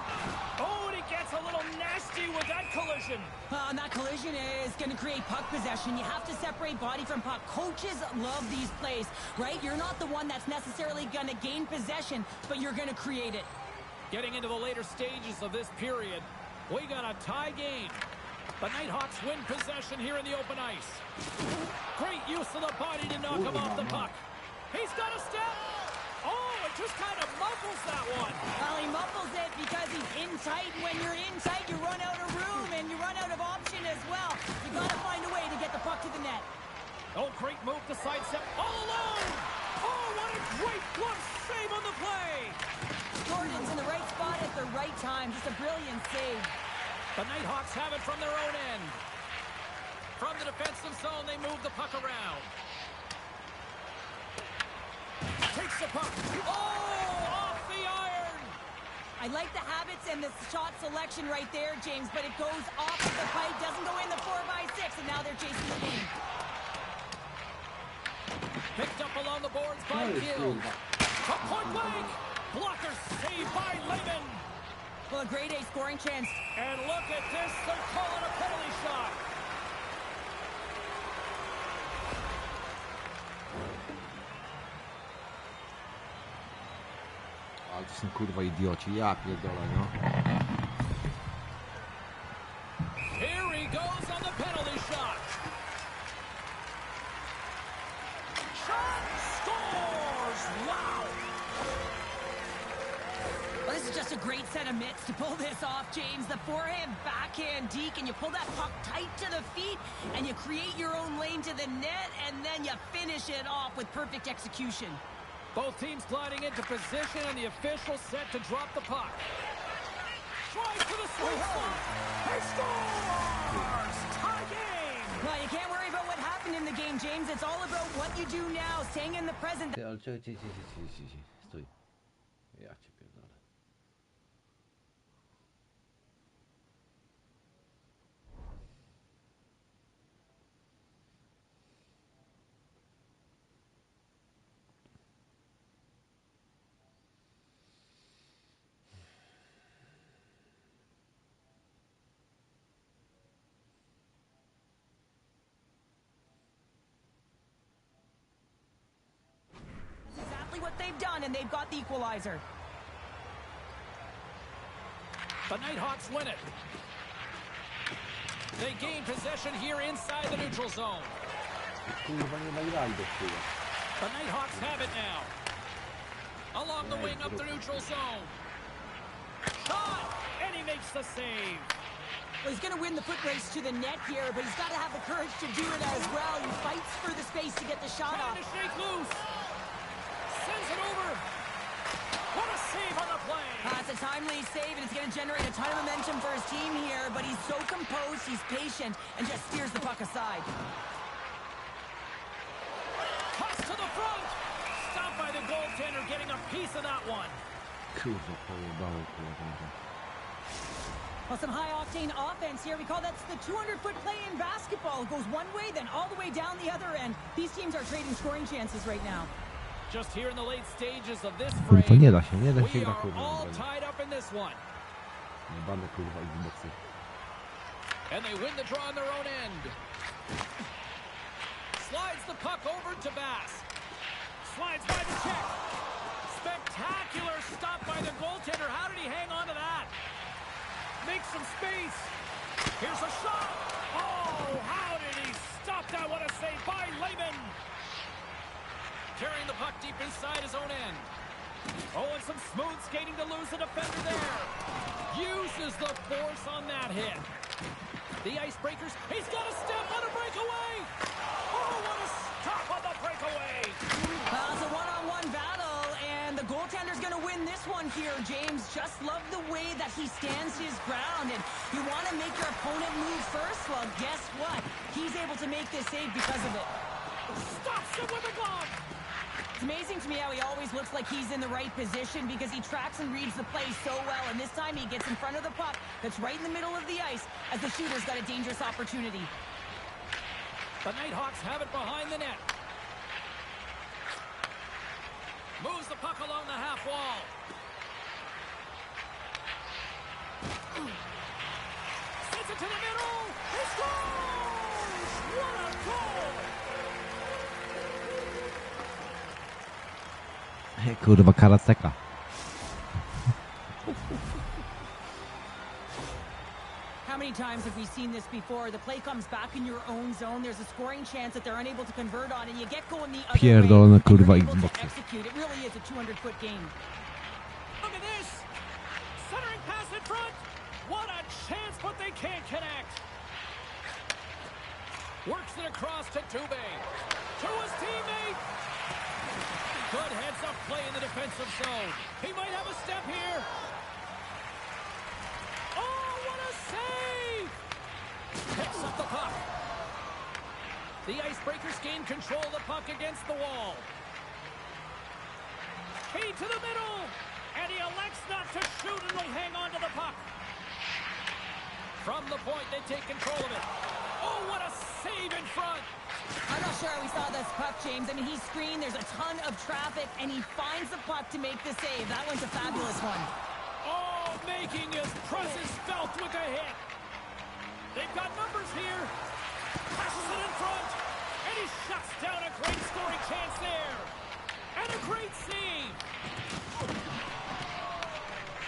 Oh, and he gets a little nasty with that collision. And that collision is going to create puck possession. You have to separate body from puck. Coaches love these plays, right? You're not the one that's necessarily going to gain possession, but you're going to create it. Getting into the later stages of this period, we got a tie game. The Nighthawks win possession here in the open ice. Great use of the body to knock him off the puck. He's got a step. Oh, it just kind of muffles that one. Well, he muffles it because he's in tight. When you're in tight, you run out of room, and you run out of option as well. You got to find a way to get the puck to the net. Oh, great move to sidestep. All alone. Oh, what a great glove save on the play. Jordan's in the right spot at the right time. Just a brilliant save. The Nighthawks have it from their own end. From the defensive zone, they move the puck around. Takes the puck. Oh, off the iron. I like the habits and the shot selection right there, James, but it goes off of the pipe, doesn't go in the 4x6, and now they're chasing the game. Picked up along the boards by Gill. From point blank. Blocker saved by Lehman. Well, a grade A scoring chance. And look at this. They're calling a penalty shot. Ale to są kurwa idioci, ja pierdolę, no. Here he goes on the penalty shot. Shot scores! Wow! Well, this is just a great set of mitts to pull this off, James. The forehand, backhand, deke, and you pull that puck tight to the feet, and you create your own lane to the net, and then you finish it off with perfect execution. Both teams gliding into position, and the official set to drop the puck. Tries to the sweet spot. He scores! Tie game! Well, you can't worry about what happened in the game, James. It's all about what you do now, staying in the present. Ty, ale czekaj, stój. Ja cię pierdolę. Exactly what they've done, and they've got the equalizer. The Nighthawks win it. They gain possession here inside the neutral zone. Kurwa, nie nagrali do chuja. The Nighthawks have it now. Along the wing up the neutral zone. Shot! And he makes the save. Well, he's going to win the foot race to the net here, but he's got to have the courage to do it as well. He fights for the space to get the shot Trying off. to shake loose. Sends it over. What a save on the play. It's a timely save, and it's going to generate a ton of momentum for his team here, but he's so composed, he's patient, and just steers the puck aside. Toss to the front. Stopped by the goaltender, getting a piece of that one. Kurwa, pojebało, kurwa. Well, some high-octane offense here. We call that's the 200-foot play in basketball. It goes one way, then all the way down the other end. These teams are trading scoring chances right now. Just here in the late stages of this Kurwa, frame, nie da się we gra, are kurwa. all broni. tied up in this one. Jebane, kurwa, Xboxy. And they win the draw on their own end. Slides the puck over to Bass. Slides by the check. Spectacular stop by the goaltender. How did he hang on to that? Makes some space. Here's a shot. Oh, how did he stop that? What a save by Lehman. Carrying the puck deep inside his own end. Oh, and some smooth skating to lose the defender there. Uses the force on that hit. The Icebreakers, he's got a step on a breakaway. Oh, what a stop on the breakaway. Well, it's a one-on-one battle, and the goaltender's going to win this one here, James. Just love the way that he stands his ground, and you want to make your opponent move first? Well, guess what? He's able to make this save because of it. Stops him with a glove. It's amazing to me how he always looks like he's in the right position because he tracks and reads the play so well, and this time he gets in front of the puck that's right in the middle of the ice as the shooter's got a dangerous opportunity. The Nighthawks have it behind the net. Moves the puck along the half wall. Sends it to the middle. He scores! What a goal! Kurwa, karateka. How many times have we seen this before? The play comes back in your own zone. There's a scoring chance that they're unable to convert on, and you get going the other Pierdolone, way. And kurwa, you're able to Xboxy. execute. It really is a 200-foot game. Look at this! Centering pass in front! What a chance, but they can't connect! Works it across to Tube. To his teammate! Good heads-up play in the defensive zone. He might have a step here. Oh, what a save! Picks up the puck. The Icebreakers gain control of the puck against the wall. Key to the middle, and he elects not to shoot and will hang on to the puck. From the point, they take control of it. Oh, what a save in front! I'm not sure we saw this puck, James. I mean, he's screened, there's a ton of traffic, and he finds the puck to make the save. That one's a fabulous one. Oh, making his presence felt with a hit. They've got numbers here. Passes it in front, and he shuts down a great scoring chance there. And a great save.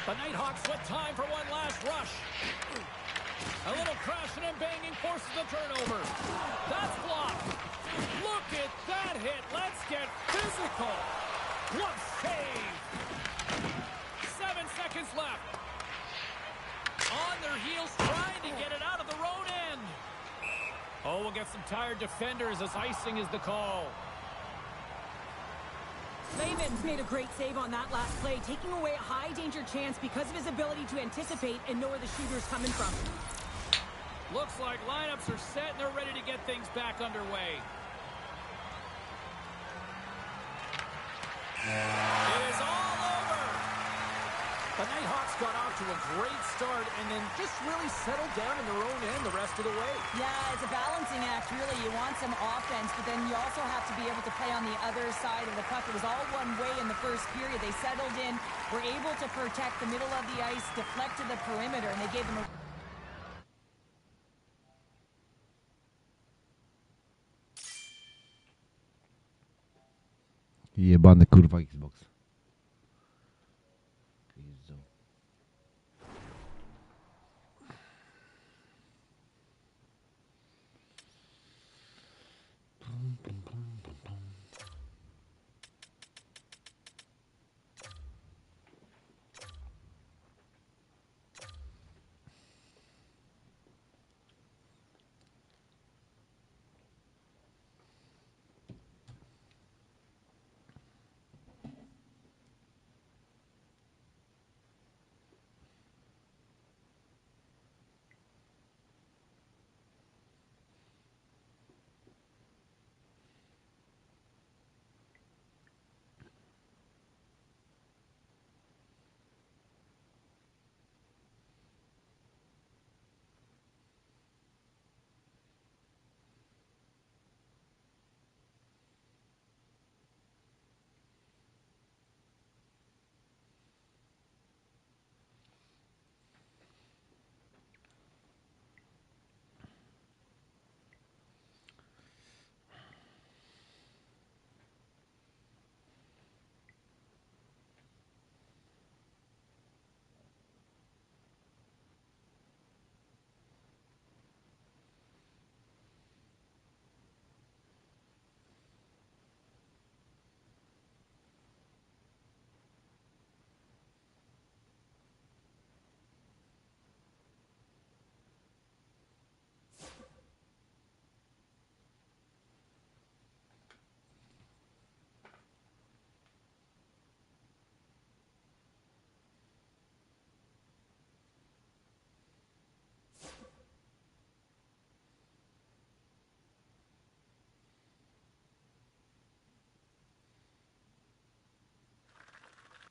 The Nighthawks with time for one last rush. A little crashing and banging forces the turnover. That's blocked. Look at that hit. Let's get physical. What save. 7 seconds left. On their heels trying to get it out of the road end. Oh, we'll get some tired defenders as icing is the call. Lehman's made a great save on that last play, taking away a high-danger chance because of his ability to anticipate and know where the shooter's coming from. Looks like lineups are set and they're ready to get things back underway. It is all over. The Nighthawks got off to a great start and then just really settled down in their own end the rest of the way. Yeah, it's a balancing act, really. You want some offense, but then you also have to be able to play on the other side of the puck. It was all one way in the first period. They settled in, were able to protect the middle of the ice, deflect to the perimeter, and they gave them a... Jebany, kurwa, Xbox. Jezu.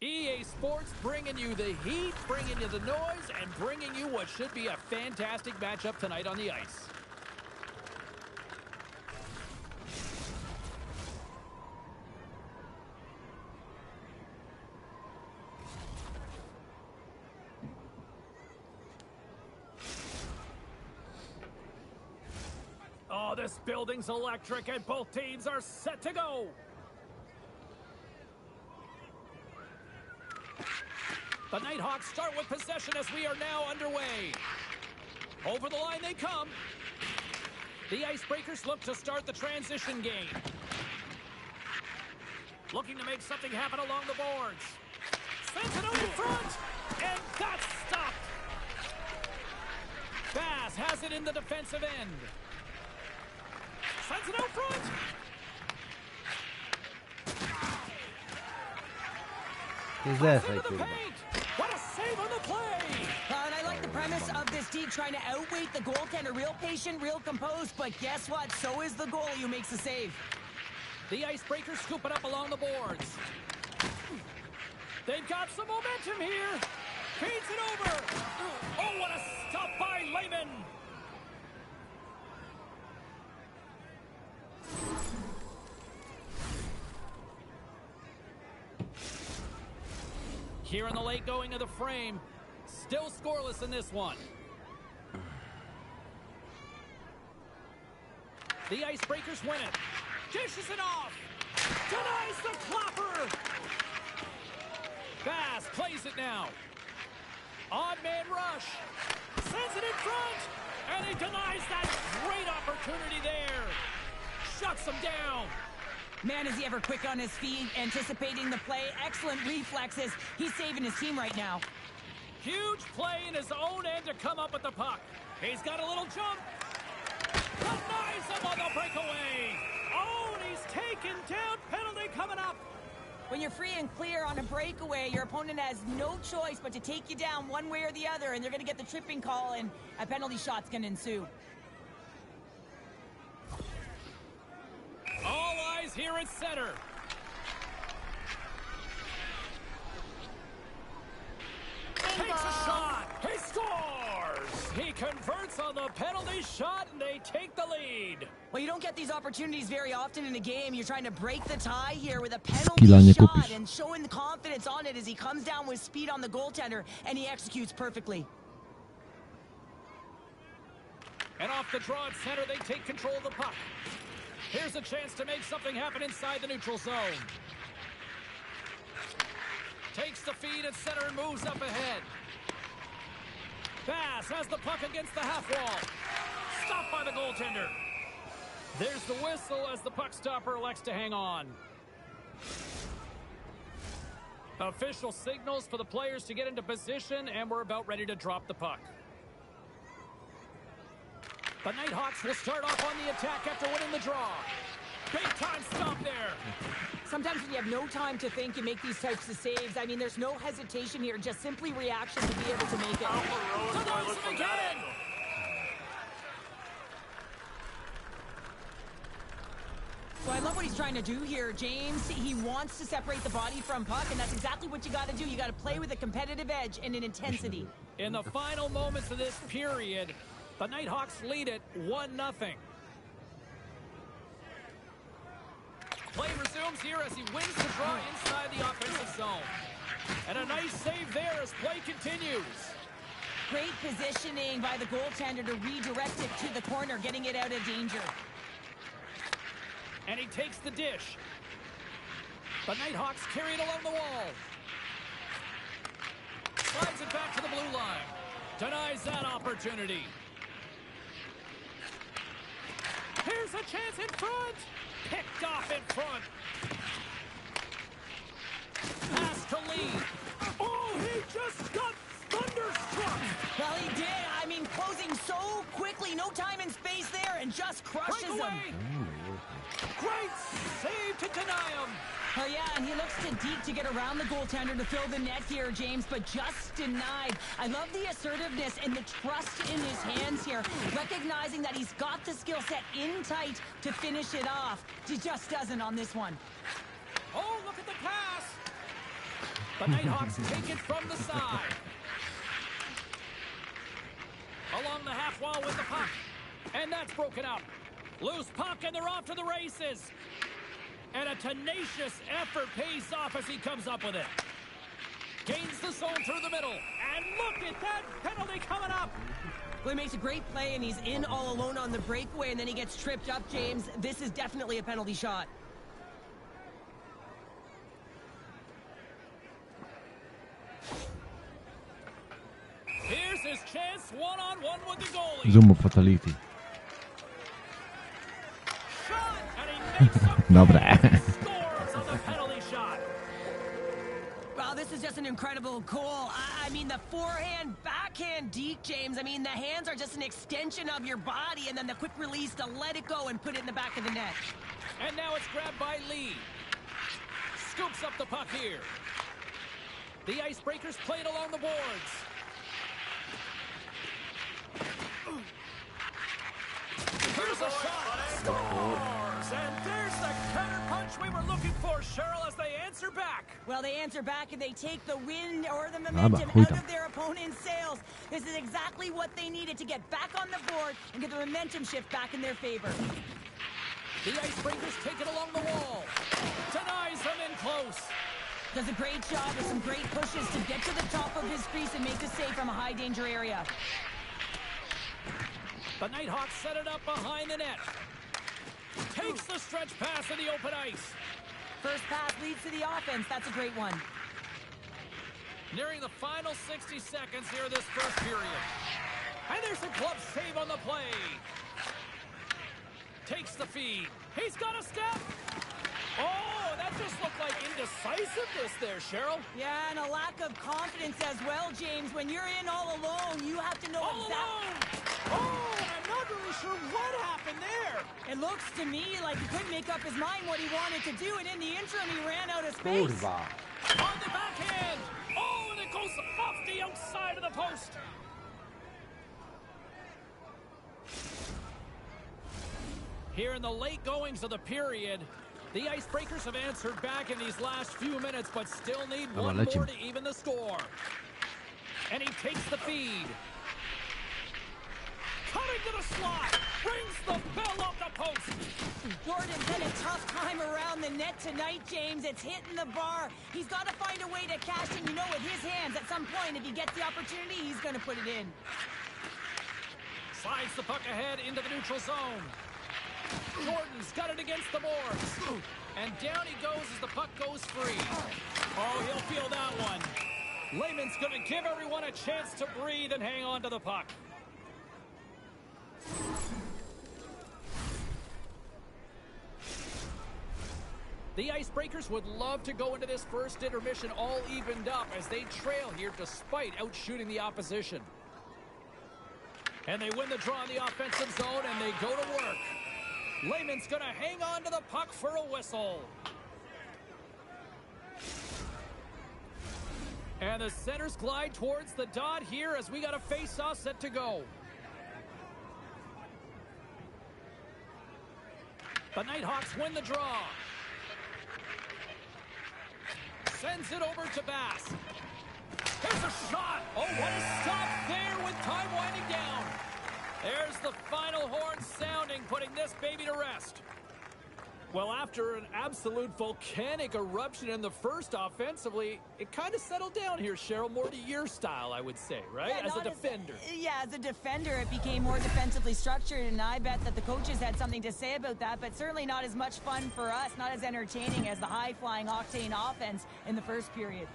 EA Sports bringing you the heat, bringing you the noise, and bringing you what should be a fantastic matchup tonight on the ice. Oh, this building's electric, and both teams are set to go. The Nighthawks start with possession as we are now underway. Over the line they come. The Icebreakers look to start the transition game. Looking to make something happen along the boards. Sends it over front, and that's stopped. Bass has it in the defensive end. Sends it out front. Who's that? Into the paint. What a save on the play. And I like the premise of this D trying to outweight the goaltender. Real patient, real composed, but guess what? So is the goalie who makes the save. The Icebreakers scoop it up along the boards. They've got some momentum here. Feeds it over. Oh, what a stop by Lehman. Here in the late going of the frame. Still scoreless in this one. The Icebreakers win it. Dishes it off. Denies the clapper. Bass plays it now. Odd man rush. Sends it in front. And he denies that great opportunity there. Shuts him down. Man, is he ever quick on his feet, anticipating the play. Excellent reflexes. He's saving his team right now. Huge play in his own end to come up with the puck. He's got a little jump. Denies him on the breakaway. Oh, and he's taken down. Penalty coming up. When you're free and clear on a breakaway, your opponent has no choice but to take you down one way or the other, and they're going to get the tripping call, and a penalty shot's going to ensue. All eyes here at center. Takes a shot. He scores. He converts on the penalty shot, and they take the lead. Well, you don't get these opportunities very often in a game. You're trying to break the tie here with a penalty shot and showing the confidence on it as he comes down with speed on the goaltender, and he executes perfectly. And off the draw at center, they take control of the puck. Here's a chance to make something happen inside the neutral zone. Takes the feed at center and moves up ahead. Bass has the puck against the half wall. Stopped by the goaltender. There's the whistle as the puck stopper elects to hang on. Official signals for the players to get into position, and we're about ready to drop the puck. The Nighthawks will start off on the attack after winning the draw. Big time stop there. Sometimes when you have no time to think, you make these types of saves. I mean, there's no hesitation here, just simply reaction to be able to make it. Denies it again. So I love what he's trying to do here, James. He wants to separate the body from puck, and that's exactly what you got to do. You got to play with a competitive edge and an intensity. In the final moments of this period, the Nighthawks lead it 1-0. Play resumes here as he wins the draw inside the offensive zone. And a nice save there as play continues. Great positioning by the goaltender to redirect it to the corner, getting it out of danger. And he takes the dish. The Nighthawks carry it along the wall. Slides it back to the blue line. Denies that opportunity. Here's a chance in front. Picked off in front. Pass to Lee. Oh, he just got thunderstruck. Well, he did. I mean, closing so quickly. No time and space there, and just crushes him. Great save to deny him. Oh, yeah, and he looks to deep to get around the goaltender to fill the net here, James, but just denied. I love the assertiveness and the trust in his hands here, recognizing that he's got the skill set in tight to finish it off. He just doesn't on this one. Oh, look at the pass. The Nighthawks take it from the side. Along the half wall with the puck. And that's broken up. Loose puck, and they're off to the races. And a tenacious effort pays off as he comes up with it. Gains the zone through the middle. And look at that penalty coming up. Well, he makes a great play, and he's in all alone on the breakaway, and then he gets tripped up, James. This is definitely a penalty shot. Here's his chance, one-on-one with the goalie. Zoom fatality. Shot, and he makes a Dobre. scores on the penalty shot. Wow, this is just an incredible goal. I mean, the forehand, backhand deke, James. I mean, the hands are just an extension of your body, and then the quick release to let it go and put it in the back of the net. And now it's grabbed by Lee. Scoops up the puck here. The Icebreakers play it along the boards. Here's a shot. Scores! And there's the counter punch we were looking for, Cheryl, as they answer back. Well, they answer back and they take the wind or the momentum goed out dan. of their opponent's sails. This is exactly what they needed to get back on the board and get the momentum shift back in their favor. The Icebreakers take it along the wall. Denies him in close. Does a great job with some great pushes to get to the top of his crease and make the save from a high danger area. The Nighthawks set it up behind the net. Takes the stretch pass in the open ice. First pass leads to the offense. That's a great one. Nearing the final 60 seconds here this first period. And there's a glove save on the play. Takes the feed. He's got a step. Oh, that just looked like indecisiveness there, Cheryl. Yeah, and a lack of confidence as well, James. When you're in all alone, you have to know All alone. Oh, and I'm not really sure what happened there. It looks to me like he couldn't make up his mind what he wanted to do, and in the interim, he ran out of space. Kurwa. On the backhand. Oh, and it goes off the outside of the post. Here in the late goings of the period, the Icebreakers have answered back in these last few minutes, but still need one let more him. to even the score. And he takes the feed. Coming to the slot. Brings the bell off the post. Jordan's had a tough time around the net tonight, James. It's hitting the bar. He's got to find a way to cash in, you know, with his hands. At some point, if he gets the opportunity, he's going to put it in. Slides the puck ahead into the neutral zone. Jordan's got it against the boards. And down he goes as the puck goes free. Oh, he'll feel that one. Lehman's going to give everyone a chance to breathe and hang on to the puck. The Icebreakers would love to go into this first intermission all evened up as they trail here despite outshooting the opposition. And they win the draw in the offensive zone and they go to work. Lehman's going to hang on to the puck for a whistle. And the centers glide towards the dot here as we got a face-off set to go. The Nighthawks win the draw. Sends it over to Bass. Here's a shot. Oh, what a stop there with time winding down. There's the final horn sounding, putting this baby to rest. Well, after an absolute volcanic eruption in the first offensively, it kind of settled down here, Cheryl, more to your style, I would say, right? Yeah, as a defender. As a defender, it became more defensively structured, and I bet that the coaches had something to say about that, but certainly not as much fun for us, not as entertaining as the high-flying octane offense in the first period.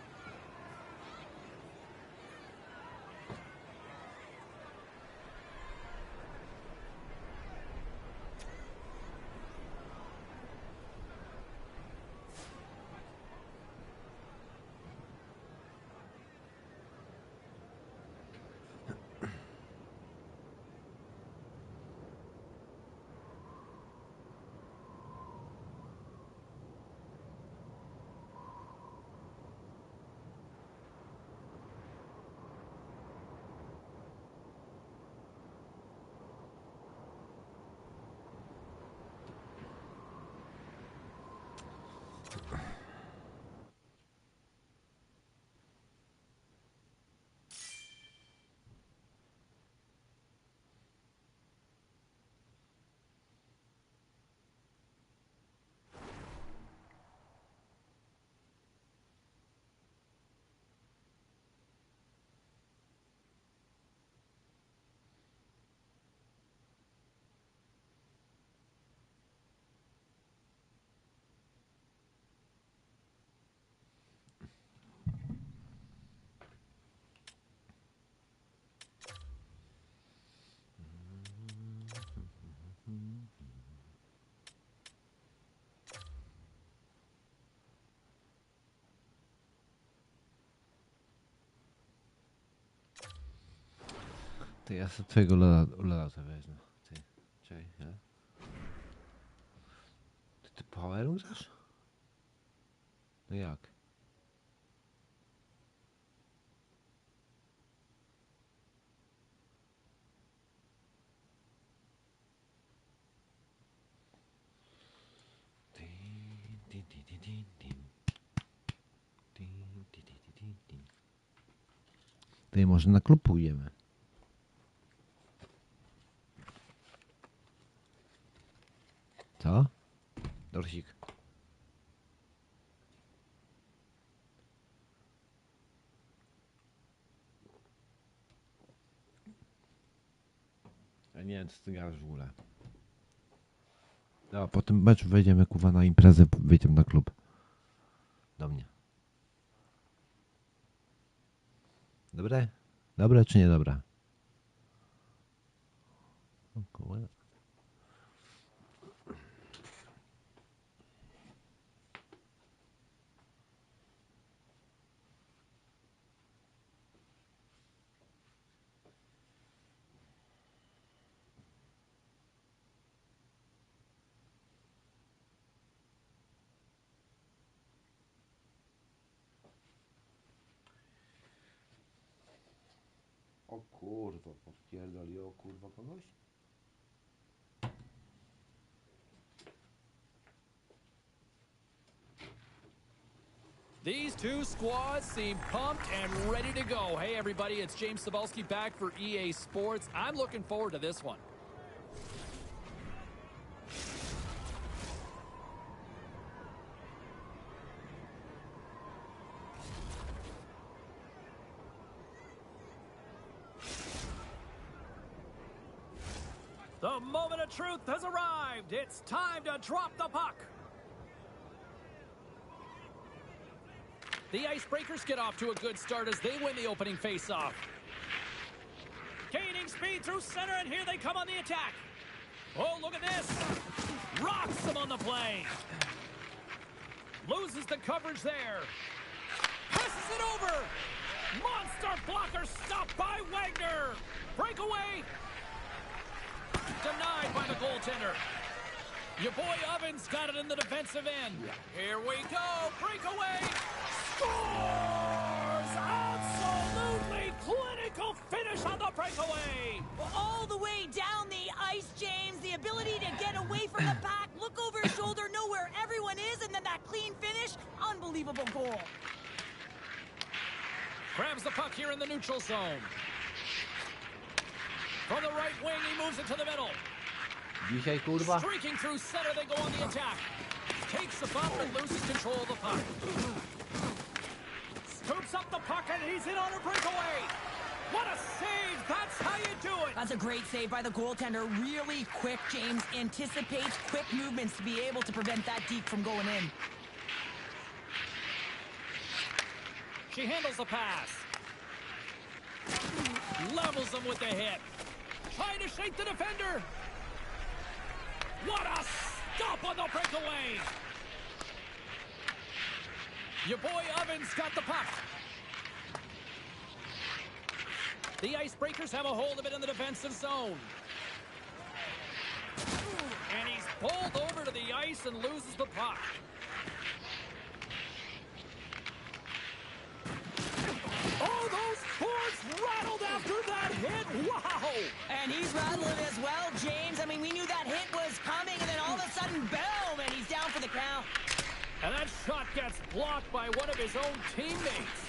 To ja sobie twojego loda wezmę. Ty, czekaj, ja? Ty power używasz? No jak? Ty, może na klub pójdziemy. Co? Dorsik. Ja nie wiem, co ty gadasz w ogóle. No, po tym meczu wejdziemy, kuwa, na imprezę, wyjdziemy na klub. Do mnie. Dobre? Dobre czy nie dobre? O kurwa. O kurwa, podpierdoli, o kurwa kogoś? These two squads seem pumped and ready to go. Hey, everybody, it's James Cebulski back for EA Sports. I'm looking forward to this one. The moment of truth has arrived. It's time to drop the puck. The Icebreakers get off to a good start as they win the opening faceoff. Gaining speed through center, and here they come on the attack. Oh, look at this. Rocks them on the play. Loses the coverage there. Passes it over. Monster blocker stopped by Wagner. Breakaway. Denied by the goaltender. Your boy Ovens got it in the defensive end. Here we go. Breakaway. Scores! Absolutely clinical finish on the breakaway. All the way down the ice, James. The ability to get away from the pack, look over his shoulder, know where everyone is, and then that clean finish. Unbelievable goal. Grabs the puck here in the neutral zone. From the right wing, he moves it to the middle. Dzisiaj, kurwa. Streaking through center, they go on the attack. Takes the bump and loses control of the puck. Scoops up the puck, and he's in on a breakaway. What a save! That's how you do it! That's a great save by the goaltender. Really quick, James. Anticipates quick movements to be able to prevent that deke from going in. She handles the pass. Levels him with the hit. Trying to shake the defender. What a stop on the breakaway! Your boy Ovens got the puck. The Icebreakers have a hold of it in the defensive zone. And he's pulled over to the ice and loses the puck. Oh, those boards rattled after that hit. Wow! And he's rattling as well, James. I mean, we knew that hit was coming, and then all of a sudden, boom, and he's down for the count. And that shot gets blocked by one of his own teammates.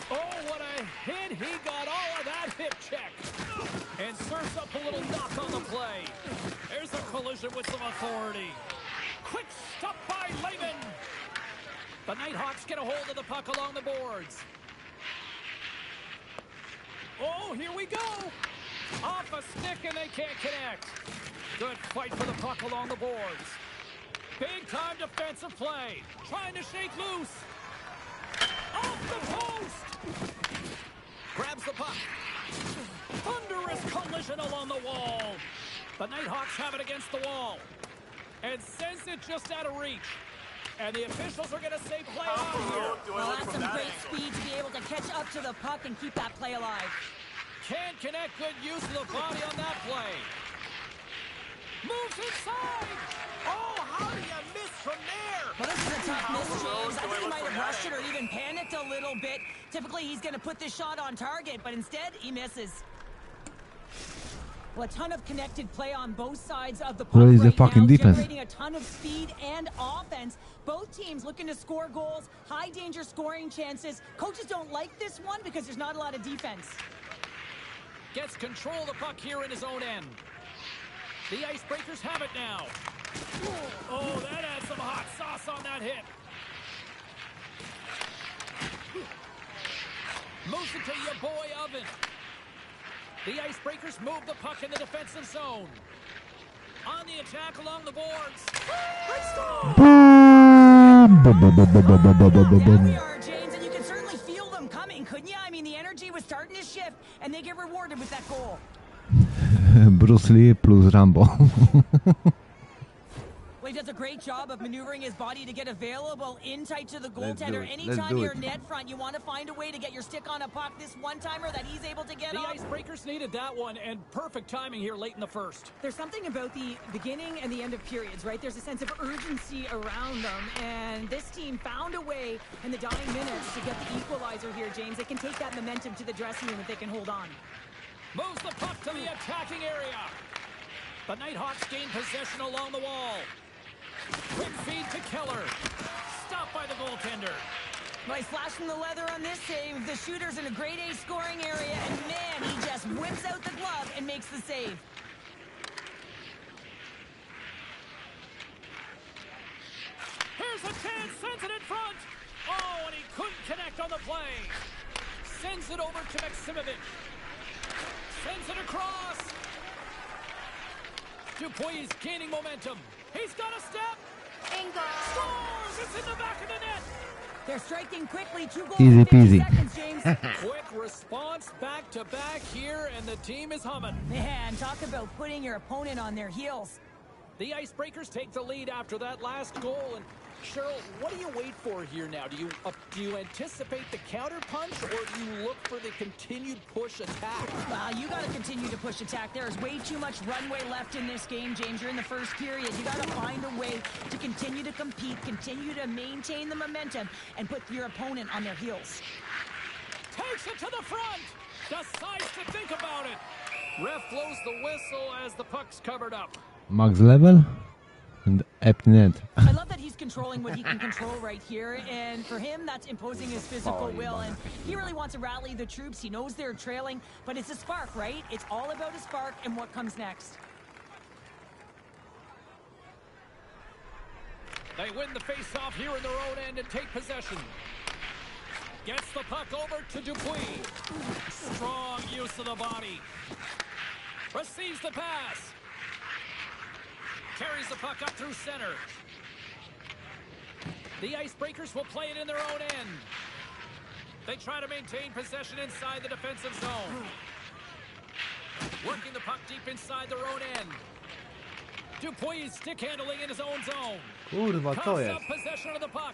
Oh, what a hit. He got all of that hip check. And serves up a little knock on the play. There's a collision with some authority. Quick stop by Lehman. The Nighthawks get a hold of the puck along the boards. Oh, here we go. Off a stick and they can't connect. Good fight for the puck along the boards. Big time defensive play. Trying to shake loose. Off the post. Grabs the puck. Thunderous collision along the wall. The Nighthawks have it against the wall. And sends it just out of reach. And the officials are going to say play on here. Well, that's some great speed to be able to catch up to the puck and keep that play alive. Can't connect. Good use of the body on that play. Moves inside. Oh, how do you miss from there? Well, this is a tough miss, James. I think he might have rushed it or even panicked a little bit. Typically, he's going to put this shot on target, but instead, he misses. Well, a ton of connected play on both sides of the puck Where is the right fucking now, defense? generating a ton of speed and offense. Both teams looking to score goals, high danger scoring chances. Coaches don't like this one because there's not a lot of defense. Gets control of the puck here in his own end. The Icebreakers have it now. Oh, that adds some hot sauce on that hit. Moves it to your boy Oven. The Icebreakers move the puck in the defensive zone. On the attack along the boards. There we are, James, and you can certainly feel them coming, couldn't you? I mean, the energy was starting to shift, and they get rewarded with that goal. Bruce Lee plus Rambo. Well, he does a great job of maneuvering his body to get available in tight to the goaltender. it. Let's Anytime do you're it. net front, you want to find a way to get your stick on a puck. This one-timer that he's able to get The on. Icebreakers needed that one, and perfect timing here late in the first. There's something about the beginning and the end of periods, right? There's a sense of urgency around them, and this team found a way in the dying minutes to get the equalizer here, James. They can take that momentum to the dressing room if they can hold on. Moves the puck to the attacking area. The Nighthawks gain possession along the wall. Quick feed to Keller. Stopped by the goaltender. Well, he's flashing the leather on this save. The shooter's in a grade A scoring area, and man, he just whips out the glove and makes the save. Here's a chance, sends it in front. Oh, and he couldn't connect on the play. Sends it over to Maximovich. Sends it across. Dupuis gaining momentum. He's got a step. Scores! It's in the back of the net. They're striking quickly. 2 goals Easy in 50 peasy. seconds, James. Quick response back to back here, and the team is humming. Man, talk about putting your opponent on their heels. The Icebreakers take the lead after that last goal. And Cheryl, what do you wait for here now? Do you anticipate the counter punch, or do you look for the continued push attack? Well, you got to continue to push attack. There is way too much runway left in this game, James. You're in the first period. You got to find a way to continue to compete, continue to maintain the momentum, and put your opponent on their heels. Takes it to the front. Decides to think about it. Ref blows the whistle as the puck's covered up. Max level and net. I love that he's controlling what he can control right here, and for him, that's imposing his physical will, and he really wants to rally the troops. He knows they're trailing, but it's a spark, right? It's all about a spark and what comes next. They win the face-off here in their own end and take possession. Gets the puck over to Dupuis. Strong use of the body. Receives the pass. Carries the puck up through center. The Icebreakers will play it in their own end. They try to maintain possession inside the defensive zone. Working the puck deep inside their own end. Dupuis stick handling in his own zone. Kurwa, co Comes jest? up possession of the puck.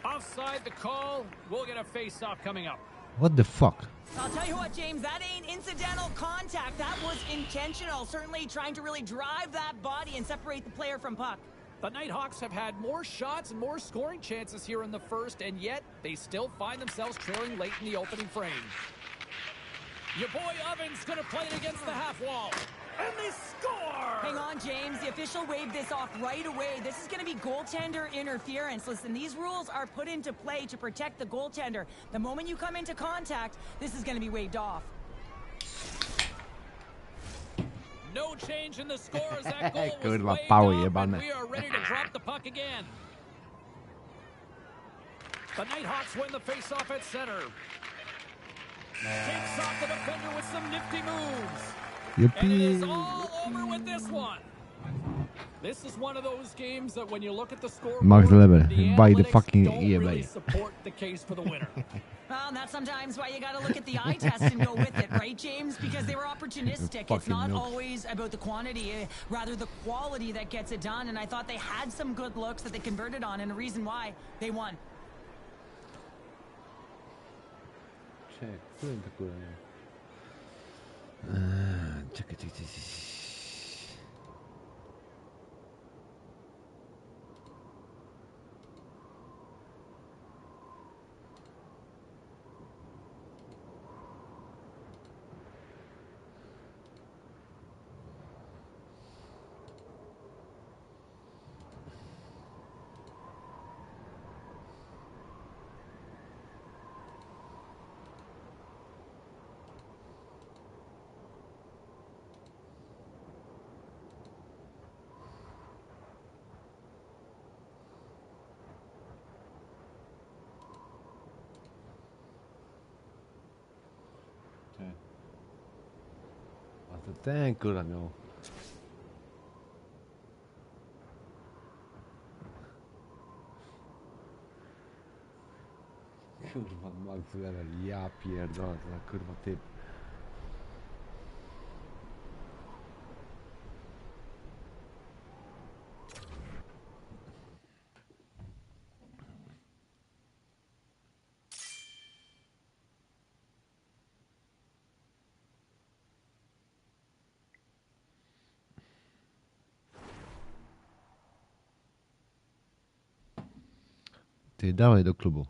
Offside the call. We'll get a face-off coming up. What the fuck? I'll tell you what, James, that ain't incidental contact. That was intentional. Certainly trying to really drive that body and separate the player from puck. The Nighthawks have had more shots and more scoring chances here in the first, and yet they still find themselves trailing late in the opening frame. Your boy Oven's going to play it against the half wall. And they score! Hang on, James. The official waved this off right away. This is going to be goaltender interference. Listen, these rules are put into play to protect the goaltender. The moment you come into contact, this is going to be waved off. No change in the score as that goal was Kurwa, waved pały off, jebane. and we are ready to drop the puck again. The Nighthawks win the face-off at center. Kicks off the defender with some nifty moves. And it is Yippee. all over with this one. This is one of those games that when you look at the scoreboard, Max level. the Buy the analytics fucking don't really eBay. support the case for the winner. Well, that's sometimes why you got to look at the eye test and go with it, right, James? Because they were opportunistic. It's not always about the quantity, rather the quality that gets it done. And I thought they had some good looks that they converted on, and a reason why they won. Czekaj, którym to kurwa nie? Czekaj. A to ten kurwa miał. Kurwa Max level, ja pierdolę, to za kurwa typ. Ty dawaj do klubu.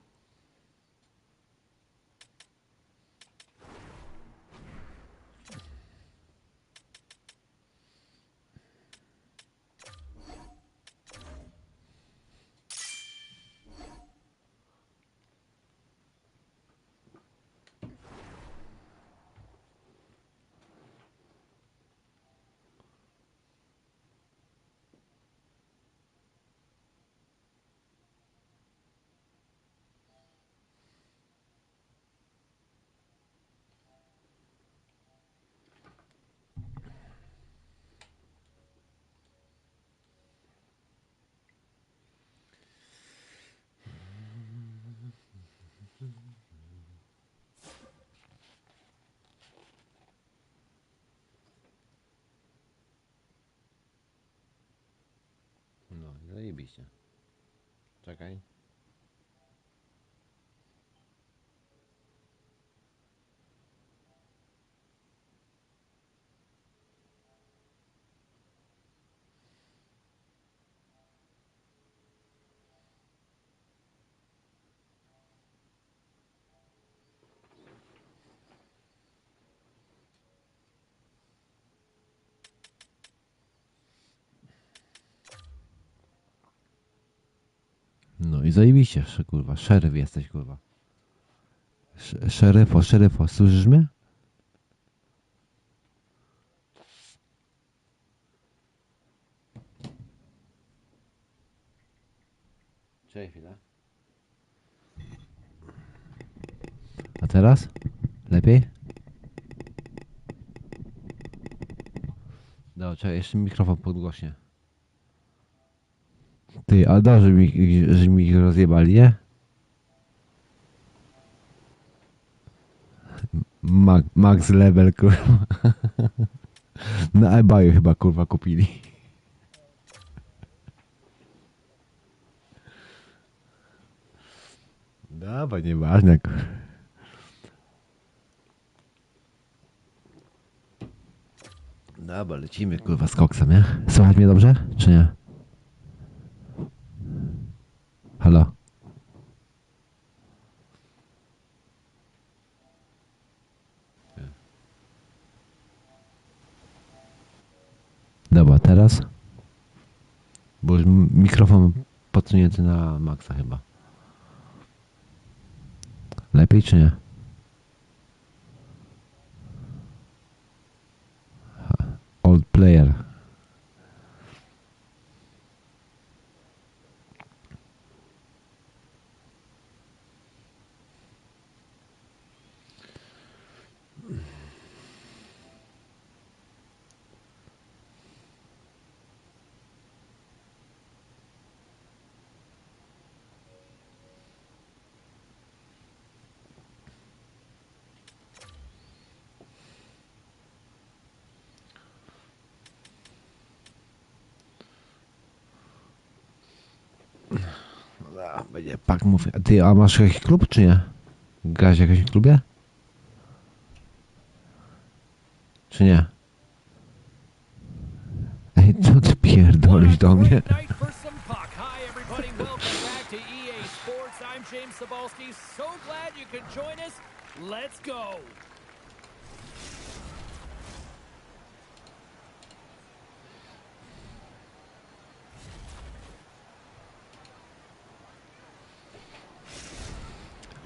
No, zajebiście. Czekaj. No i zajebiście, kurwa. Szeryf jesteś, kurwa. Szeryfo, słyszysz mnie? Czekaj chwilę. A teraz? Lepiej? No, czekaj, jeszcze mikrofon podgłośnie. Ty, a da, że mi ich rozjebali, nie? Max level, kurwa. Na eBayu chyba, kurwa, kupili. Dawaj, nieważne, kurwa. Dobra, lecimy, kurwa, z koksem, nie? Słychać mnie dobrze, czy nie? Halo? Dobra, teraz? Bo już mikrofon podsunięty na maksa chyba. Lepiej czy nie? Old player. Będzie pak mówię. A ty, a masz jakiś klub, czy nie? Grasz w jakimś klubie? Czy nie? Ej, co ty pierdolisz do mnie? Great night for some puck. Hi, everybody. Welcome back to EA Sports. I'm James Cebulski. So glad you could join us. Let's go.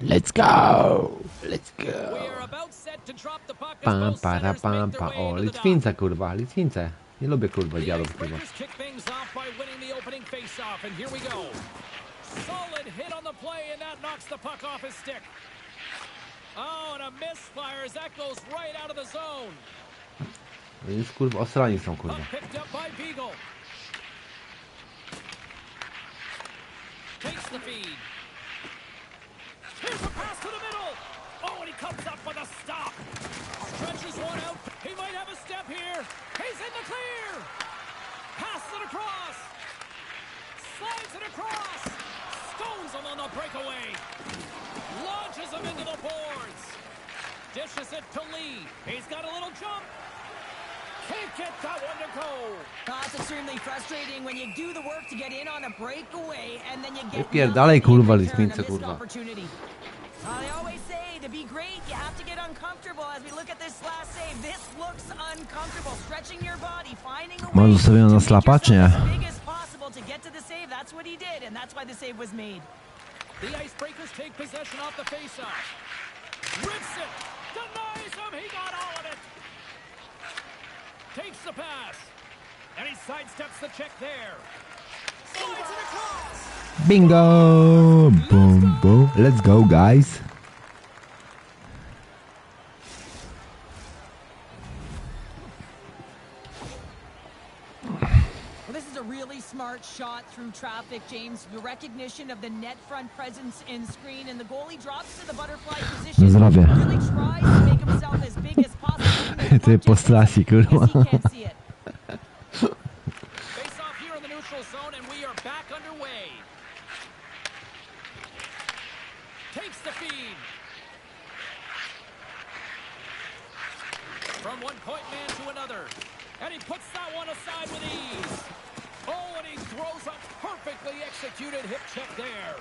Let's go! Let's We go! are about set to drop the puck as Pam, both para, centers pam, make their pa. way O, into the dock. Litwince, kurwa, Litwince. Nie lubię, kurwa, The dziadów, kurwa. Icebreakers kick things off by winning the opening faceoff, and here we go. Solid hit on the play, and that knocks the puck off his stick. Oh, and a misfire as that goes right out of the zone. Już, kurwa, osrani są, kurwa. Puck picked up by Beagle. Takes the feed. Here's a pass to the middle. Oh, and he comes up with a stop. Stretches one out. He might have a step here. He's in the clear. Passes it across. Slides it across. Stones him on the breakaway. Launches him into the boards. Dishes it to Lee. He's got a little jump. Can't get that one to go. Oh, it's extremely frustrating when you do the work to get in on a breakaway and then you get Wypierdalaj, nothing in kurwa, return, a Litwince, missed kurwa. opportunity. They always say to be great, you have to get uncomfortable. As we look at this last save, this looks uncomfortable. Stretching your body, finding a Masz way ustawione na to make slapa, czy nie? yourself as big as possible to get to the save. That's what he did, and that's why the save was made. The Icebreakers take possession off the faceoff. Rips it. Denies him. He got all of it. Takes the pass. And he sidesteps the check there. Slides it across. Bingo! Boom, boom. Let's go, guys. Well, this is a really smart shot through traffic, James. The recognition of the net front presence in screen, and the goalie drops to the butterfly position. Zdrowie. Really tries to make himself as big as possible. Ty postrasi, kurwa. Because he can't see it. Face off here in the neutral zone, and we are back underway. Takes the feed. From one point man to another. And he puts that one aside with ease. Oh, and he throws a perfectly executed hip check there.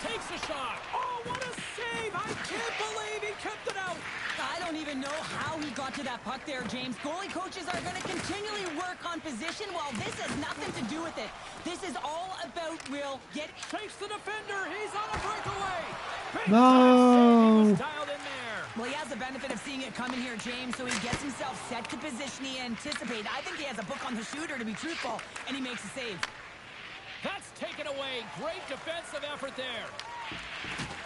Takes a shot. Oh, what a save! I can't believe he kept it out. I don't even know how he got to that puck there, James. Goalie coaches are going to continually work on position while this has nothing to do with it. This is all about will get... Takes the defender. He's on a breakaway. Big No. time save. He was dialed in there. Well, he has the benefit of seeing it coming here, James, so he gets himself set to position he anticipated. I think he has a book on the shooter, to be truthful, and he makes a save. That's taken away. Great defensive effort there.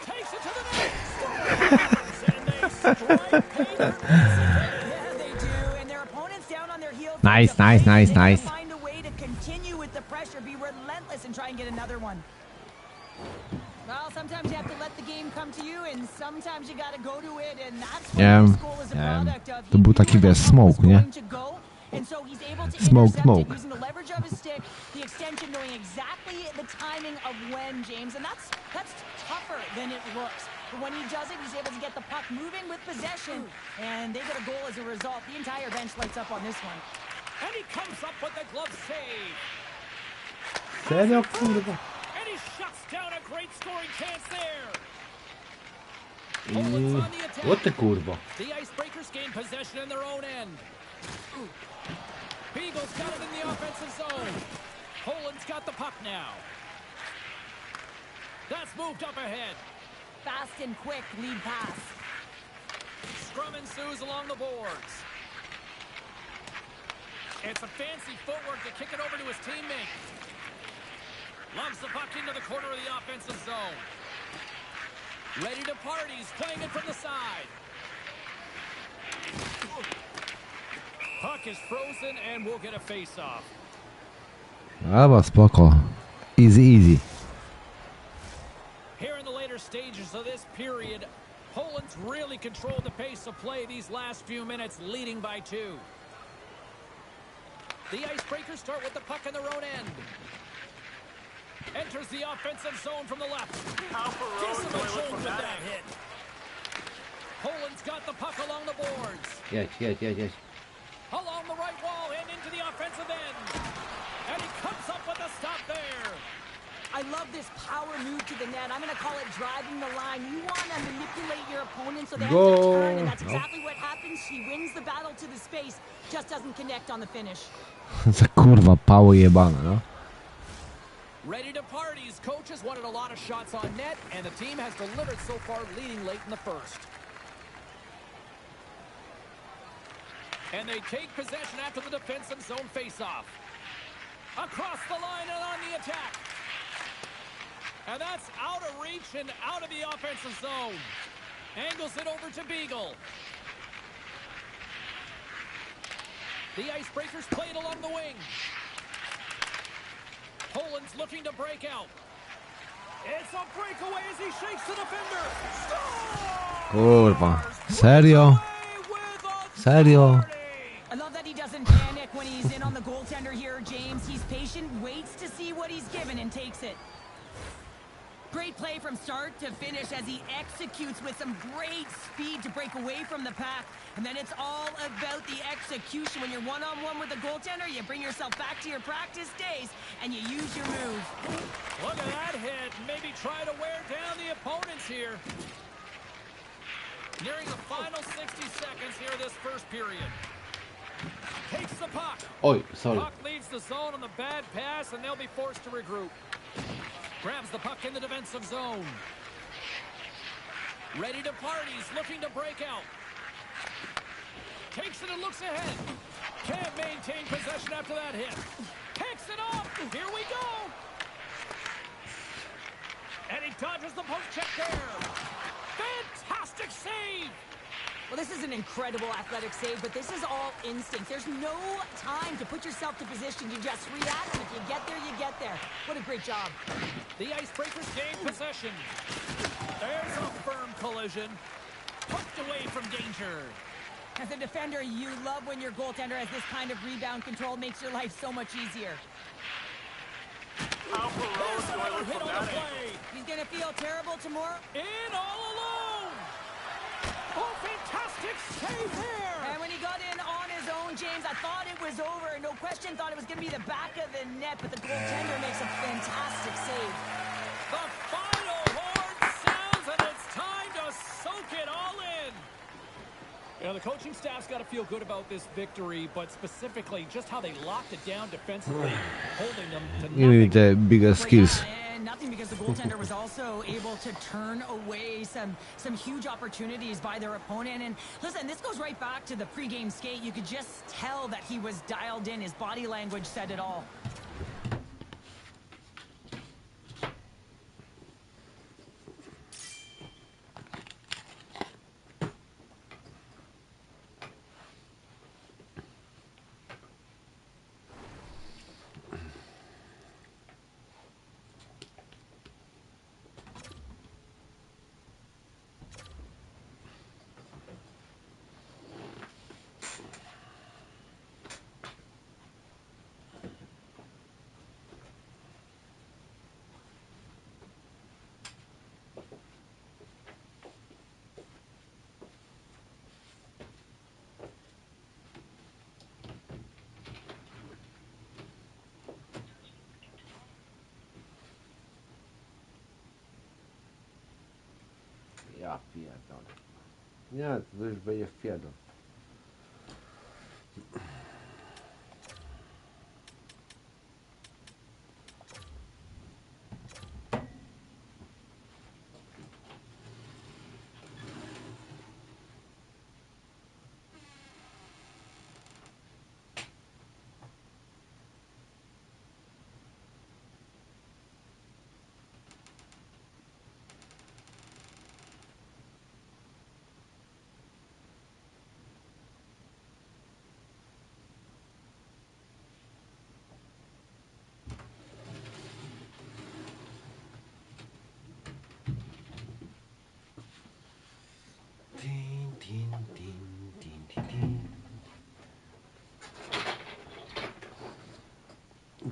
Takes it to the net. And they strike Payton. Yeah, they do, and their opponents down on their heels. Nice, They nice, nice, gotta nice. Find a way to continue with the pressure, be relentless, and try and get another one. Well, sometimes you have to let the game come to you, and sometimes you got to go to it, and that's what Yeah, this goal is a yeah. product of. To był taki, wiesz, smoke, nie? And so he's able to Smoke, intercept smoke. it using the leverage of his stick, the extension, knowing exactly the timing of when, James, and that's tougher than it looks. But when he does it, he's able to get the puck moving with possession, and they get a goal as a result. The entire bench lights up on this one. And he comes up with the glove save. Serio, kurwa? And he shuts down a great scoring chance there. Poland's on the attack. What the kurwa? The Icebreakers gain possession in their own end. Beagle's got it in the offensive zone. Poland's got the puck now. That's moved up ahead. Fast and quick lead pass. Scrum ensues along the boards. It's a fancy footwork to kick it over to his teammate. Loves the puck into the corner of the offensive zone. Ready to party. He's playing it from the side. Puck is frozen and we'll get a face-off. Albo spoko. Easy, easy. Here in the later stages of this period, Poland's really controlled the pace of play these last few minutes, leading by 2. The Icebreakers start with the puck in their own end. Enters the offensive zone from the left. Gets him a jolt with that hit. Poland's got the puck along the boards. Jedź. Along the right wall and into the offensive end. And he comes up with a stop there. I love this power move to the net. I'm going to call it driving the line. You want to manipulate your opponent so they have to turn, and that's exactly what happens. He wins the battle to the space, just doesn't connect on the finish. Za kurwa pało jebane, no. Ready to party. His coaches wanted a lot of shots on net, and the team has delivered so far, leading late in the first. And they take possession after the defensive zone faceoff. Across the line and on the attack. And that's out of reach and out of the offensive zone. Angles it over to Beagle. The Icebreakers played along the wing. Poland's looking to break out. It's a breakaway as he shakes the defender. Kurwa. Serio? Serio? I love that he doesn't panic when he's in on the goaltender here, James. He's patient, waits to see what he's given, and takes it. Great play from start to finish as he executes with some great speed to break away from the pack. And then it's all about the execution. When you're one-on-one with the goaltender, you bring yourself back to your practice days and you use your move. Look at that hit. Maybe try to wear down the opponents here. Nearing the final 60 seconds here this first period. Takes the puck. Oj, sorry. Puck leaves the zone on the bad pass, and they'll be forced to regroup. Grabs the puck in the defensive zone. Ready to party. He's looking to break out. Takes it and looks ahead. Can't maintain possession after that hit. Picks it up. Here we go. And he dodges the poke check there. Fantastic save. Well, this is an incredible athletic save, but this is all instinct. There's no time to put yourself to position. You just react, and if you get there, you get there. What a great job. The Icebreakers gain possession. There's a firm collision. Poked away from danger. As a defender, you love when your goaltender has this kind of rebound control. Makes your life so much easier. There's another hit on the play. He's going to feel terrible tomorrow. In all alone. Oh, fantastic save there. And when he got in on his own, James, I thought it was over. No question, thought it was going to be the back of the net, but the goaltender makes a fantastic save. The final horn sounds, and it's time to soak it all in. You know, the coaching staff's got to feel good about this victory, but specifically just how they locked it down defensively, holding them to Give me nothing. the biggest skills. And nothing because the goaltender was also able to turn away some huge opportunities by their opponent. And listen, this goes right back to the pregame skate. You could just tell that he was dialed in. His body language said it all. Ja pierdolę. Nie, to już będzie wpierdol.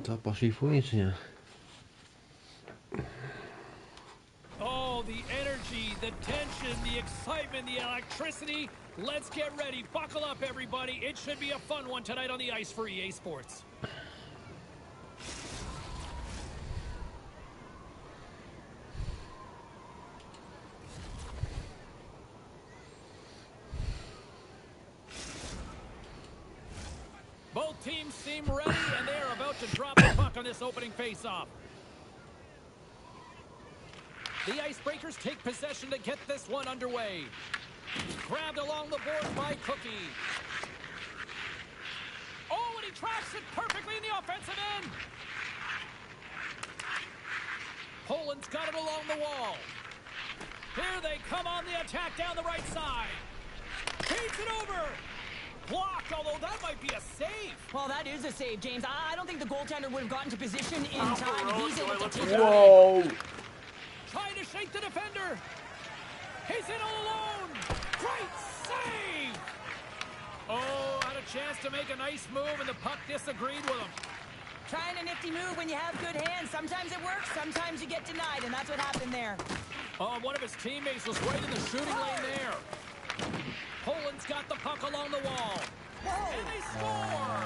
To poszlifuje czy nie? the excitement, the electricity. Let's get ready. Buckle up, everybody. It should be a fun one tonight on the ice for EA Sports. Both teams seem ready, and they are about to drop the puck on this opening face-off. The Icebreakers take possession to get this one underway. Grabbed along the board by Cookie. Oh, and he tracks it perfectly in the offensive end. Poland's got it along the wall. Here they come on the attack down the right side. Feeds it over. Blocked, although that might be a save. Well, that is a save, James. I don't think the goaltender would have gotten to position in time. He's able to take it. Whoa! Trying to shake the defender. He's in all alone. Great save. Oh, had a chance to make a nice move, and the puck disagreed with him. Trying a nifty move when you have good hands. Sometimes it works, sometimes you get denied, and that's what happened there. Oh, one of his teammates was right in the shooting lane there. Poland's got the puck along the wall. And they score!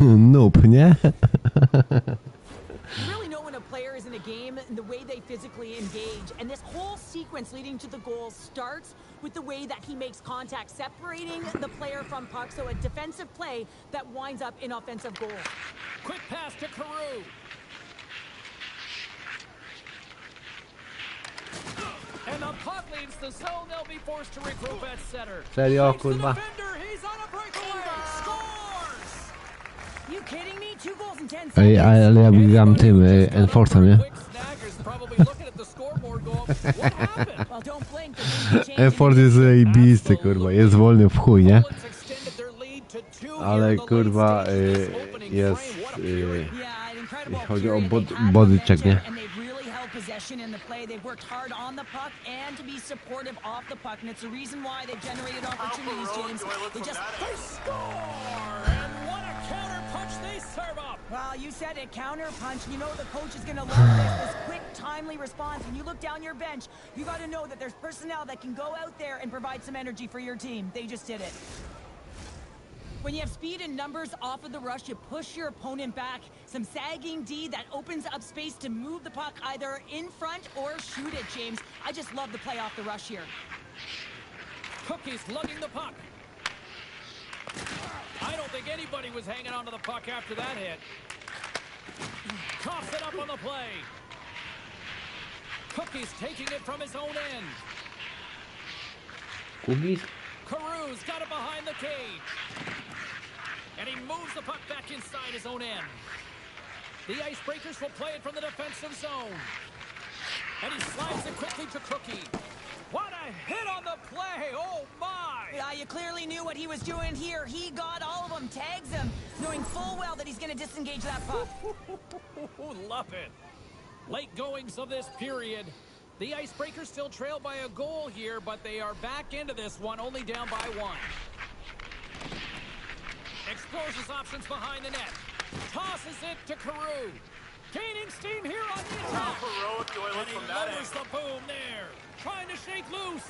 Nope, nie? You really know when a player is in a game and the way they physically engage. And this whole sequence leading to the goal starts with the way that he makes contact, separating the player from puck. So a defensive play that winds up in offensive goal. Quick pass to Carew. And the puck leaves the zone. They'll be forced to regroup at center. Serio, Shakes the kurwa. defender. He's on a breakaway. Scores! You kidding me? 2 goals in 10 seconds. Ej, ale ja gram tym Enforce'em, nie? Quick snaggers probably looking at the scoreboard going, what happened? Well, don't blink. Enforce jest zajebisty, kurwa. Jest wolny w chuj, nie? Bullets extended their lead to 2 here Ale in the kurwa late stages of this opening jest... frame. What a period. Yeah, an incredible jeśli chodzi o period. They've had body check, nie? momentum, and they've really held possession in the play. They've worked hard on the puck and to be supportive off the puck, and it's the reason why they've generated opportunities, James. They just Score! And what a counter punch they serve up! well, you said it, counter punch. You know the coach is going to love this quick, timely response. When you look down your bench, you got to know that there's personnel that can go out there and provide some energy for your team. They just did it. When you have speed and numbers off of the rush, you push your opponent back. Some sagging D that opens up space to move the puck either in front or shoot it, James. I just love the play off the rush here. Cookie's lugging the puck. I don't think anybody was hanging on to the puck after that hit. Coughs it up on the play. Cookie's taking it from his own end. Cookies? Carew's got it behind the cage. And he moves the puck back inside his own end. The Icebreakers will play it from the defensive zone. And he slides it quickly to Cookie. What a hit on the play! Oh, my! Yeah, you clearly knew what he was doing here. He got all of them, tags them, knowing full well that he's going to disengage that puck. Love it. Late goings of this period. The Icebreakers still trail by a goal here, but they are back into this one, only down by 1. Explores his options behind the net. Tosses it to Carew. Gaining steam here on the attack. And he lowers the boom there. Trying to shake loose.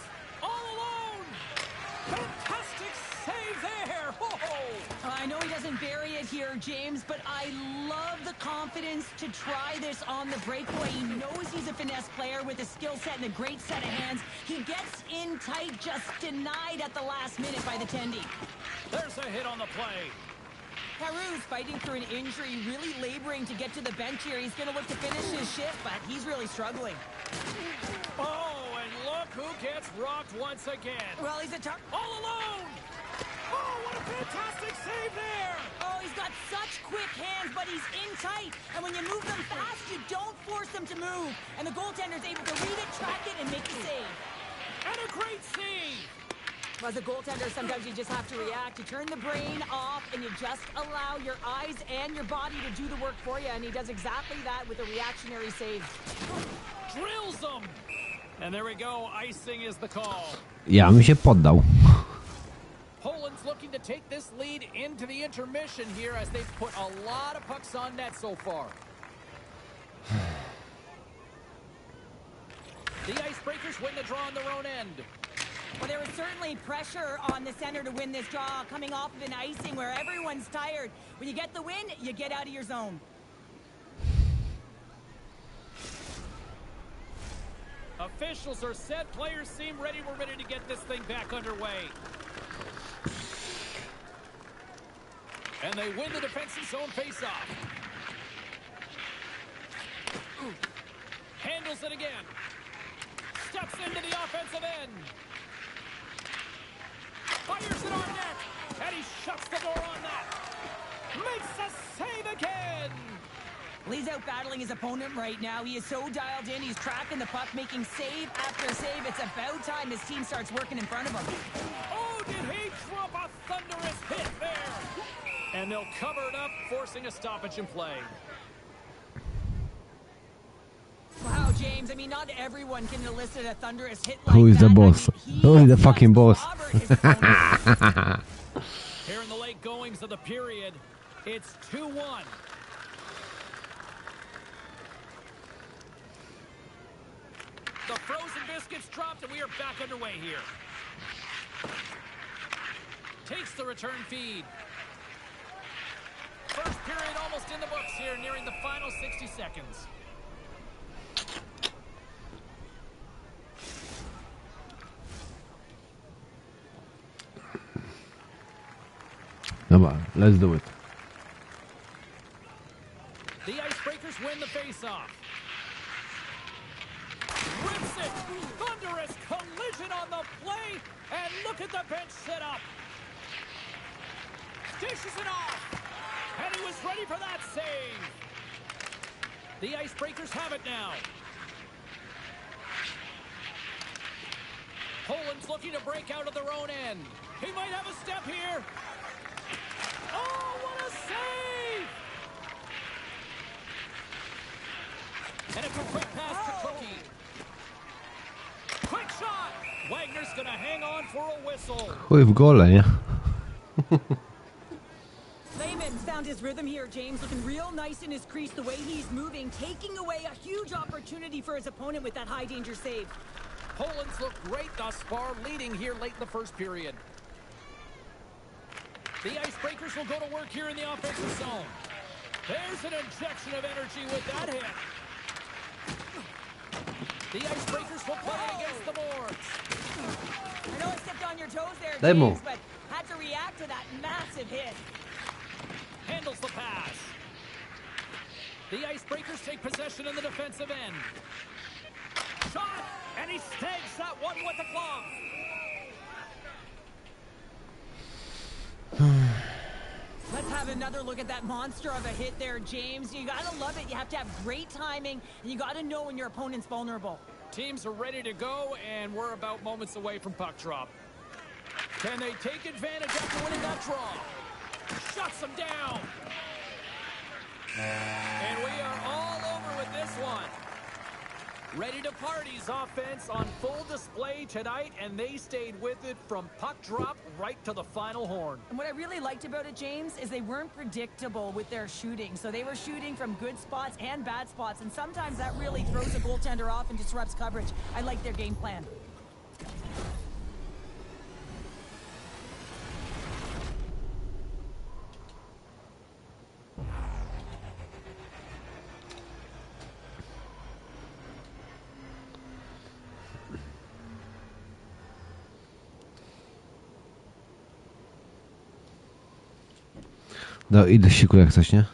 All alone. Fantastic save there. I know he doesn't bury it here, James, but I love the confidence to try this on the breakaway. He knows he's a finesse player with a skill set and a great set of hands. He gets in tight, just denied at the last minute by the Tendy. There's a hit on the play. Carew's fighting through an injury, really laboring to get to the bench here. He's going to look to finish his shift, but he's really struggling. Oh, and look who gets rocked once again. Well, he's all alone. Oh, what a fantastic save there. Oh, he's got such quick hands, but he's in tight. And when you move them fast, you don't force them to move. And the goaltender's able to read it, track it, and make the save. And a great save. As a goaltender, sometimes you just have to react. You turn the brain off, and you just allow your eyes and your body to do the work for you. And he does exactly that with a reactionary save. Drills them. And there we go. Icing is the call. Ja bym się poddał. Poland's looking to take this lead into the intermission here as they've put a lot of pucks on net so far. The Icebreakers win the draw on their own end. Well, there was certainly pressure on the center to win this draw, coming off of an icing where everyone's tired. When you get the win, you get out of your zone. Officials are set. Players seem ready. We're ready to get this thing back underway. And they win the defensive zone faceoff. Handles it again. Steps into the offensive end. Fires it on net. And he shuts the door on that. Makes a save again. Well, he's out battling his opponent right now. He is so dialed in. He's tracking the puck, making save after save. It's about time his team starts working in front of him. Oh, did he drop a thunderous hit there? And they'll cover it up, forcing a stoppage in play. Wow, James, I mean, not everyone can elicit a thunderous hit like Who is the that. boss? I mean, Who is the just fucking boss? clobbered his opponent. Here in the late goings of the period, it's 2-1. The frozen biscuits dropped, and we are back underway here. Takes the return feed. First period almost in the books here, nearing the final 60 seconds. Dobra, let's do it. The Icebreakers win the faceoff. Rips it! Thunderous collision on the play! And look at the bench set up! Dishes it off! And he was ready for that save! The Icebreakers have it now. Poland's looking to break out of their own end. He might have a step here. Oh, what a save! And it's a quick pass to Cookie. Quick shot! Wagner's gonna hang on for a whistle. Chuj w gole, nie? Lehman's found his rhythm here, James, looking real nice in his crease, the way he's moving, taking away a huge opportunity for his opponent with that high-danger save. Poland's looked great thus far, leading here late in the first period. The Icebreakers will go to work here in the offensive zone. There's an injection of energy with that hit. The Icebreakers will play against the boards. I know I stepped on your toes there, Demo. James, but had to react to that massive hit. Handles the pass. The Icebreakers take possession in the defensive end. Shot, and he snags that one with the glove. Let's have another look at that monster of a hit there, James. You gotta love it. You have to have great timing, and you gotta know when your opponent's vulnerable. Teams are ready to go, and we're about moments away from puck drop. Can they take advantage after winning that draw? Shuts them down. And we are all over with this one. Ready to party's offense on full display tonight, and they stayed with it from puck drop right to the final horn. And what I really liked about it, James, is they weren't predictable with their shooting. So they were shooting from good spots and bad spots, and sometimes that really throws a goaltender off and disrupts coverage. I like their game plan. No, idę siku jak coś, nie?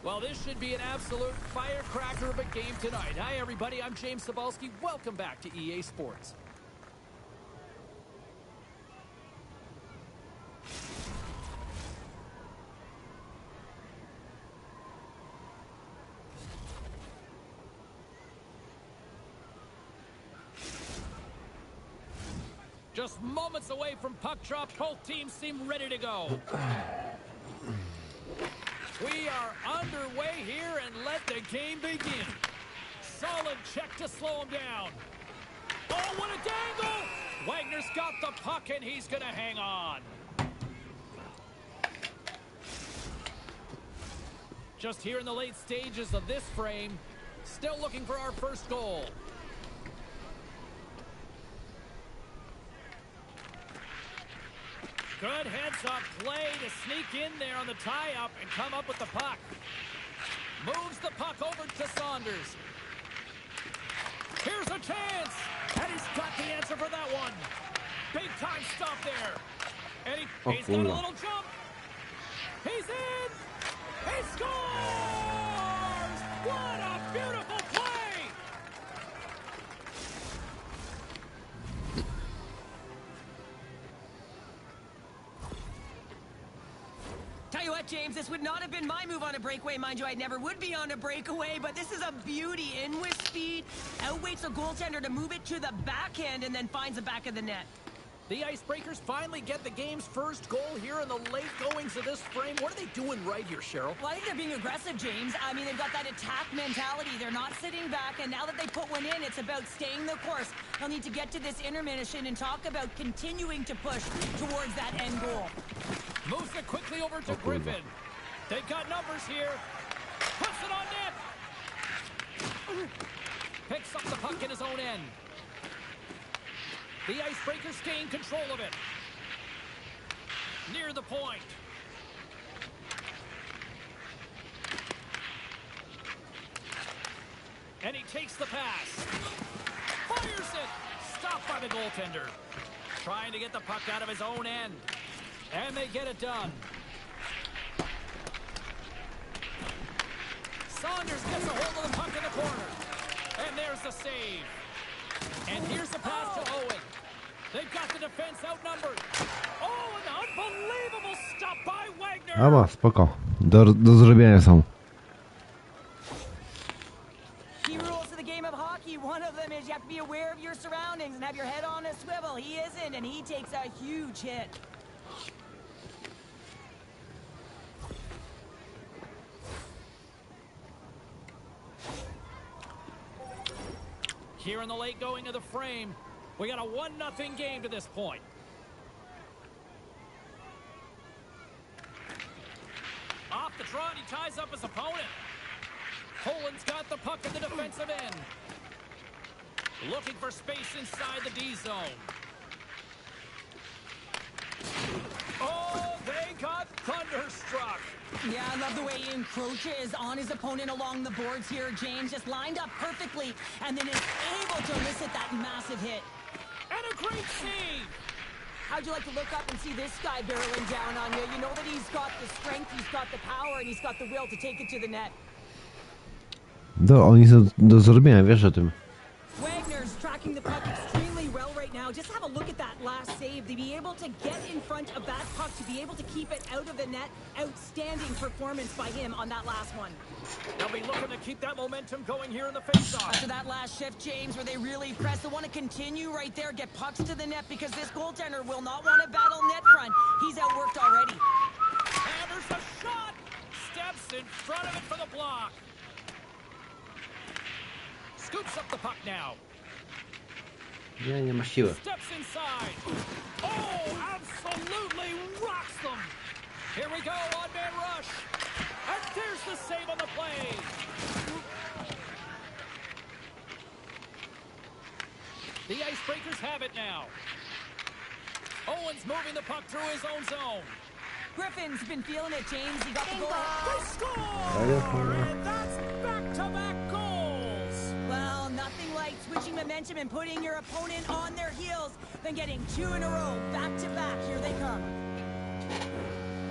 Well, this should be an absolute firecracker of a game tonight. Hi, everybody. I'm James Cebulski. Welcome back to EA Sports. Just moments away from puck drop, both teams seem ready to go. We are underway here, and let the game begin. Solid check to slow him down. Oh, what a dangle! Wagner's got the puck, and he's going to hang on. Just here in the late stages of this frame, still looking for our first goal. Good heads-up play to sneak in there on the tie-up and come up with the puck. Moves the puck over to Saunders. Here's a chance! And he's got the answer for that one. Big-time stop there. And he's got a little jump. He's in! He scores! What a beautiful play! Tell you what, James, this would not have been my move on a breakaway. Mind you, I never would be on a breakaway, but this is a beauty. In with speed, outweights the goaltender to move it to the backhand, and then finds the back of the net. The Icebreakers finally get the game's first goal here in the late goings of this frame. What are they doing right here, Cheryl? Well, I think they're being aggressive, James. I mean, they've got that attack mentality. They're not sitting back, and now that they put one in, it's about staying the course. They'll need to get to this intermission and talk about continuing to push towards that end goal. Moves it quickly over to Griffin. They've got numbers here. Puts it on net. Picks up the puck in his own end. The Icebreakers gain control of it. Near the point. And he takes the pass. Fires it. Stopped by the goaltender. Trying to get the puck out of his own end. And they get it done. Saunders gets a hold of the puck in the corner. And there's the save. And here's the pass to Owen. They've got the defense outnumbered. Oh, an unbelievable stop by Wagner. Dobra, spoko. Do zrobienia są. Key rules of the game of hockey. One of them is you have to be aware of your surroundings and have your head on a swivel. He isn't, and he takes a huge hit. Here in the late going of the frame, we got a 1-0 game to this point. Off the trot, he ties up his opponent. Poland's got the puck in the defensive end. Looking for space inside the D zone. Oh, they got thunderstruck. Yeah, I love the way he encroaches on his opponent along the boards here. James just lined up perfectly and then is able to elicit that massive hit. And a great save. How'd you like to look up and see this guy barreling down on you? You know that he's got the strength, he's got the power, and he's got the will to take it to the net. Oni są do zrobienia, wiesz o tym. Wagner's tracking the puck extremely well right now. Just have a look at that last save. To be able to get in front of that puck, to be able to keep it out of the net, outstanding performance by him on that last one. They'll be looking to keep that momentum going here in the faceoff. After that last shift, James, where they really press, they want to continue right there, get pucks to the net, because this goaltender will not want to battle net front. He's outworked already. And there's a shot. Steps in front of it for the block. Scoops up the puck now. Nie ma siły. Steps inside. Oh, absolutely rocks them. Here we go, on-man rush. And there's the save on the play. The Icebreakers have it now. Owens moving the puck through his own zone. Griffin's been feeling it, James. He got the goal. They score! And that's back-to-back goals. Well, nothing like switching momentum and putting your opponent on their heels than getting two in a row, back-to-back. Here they come.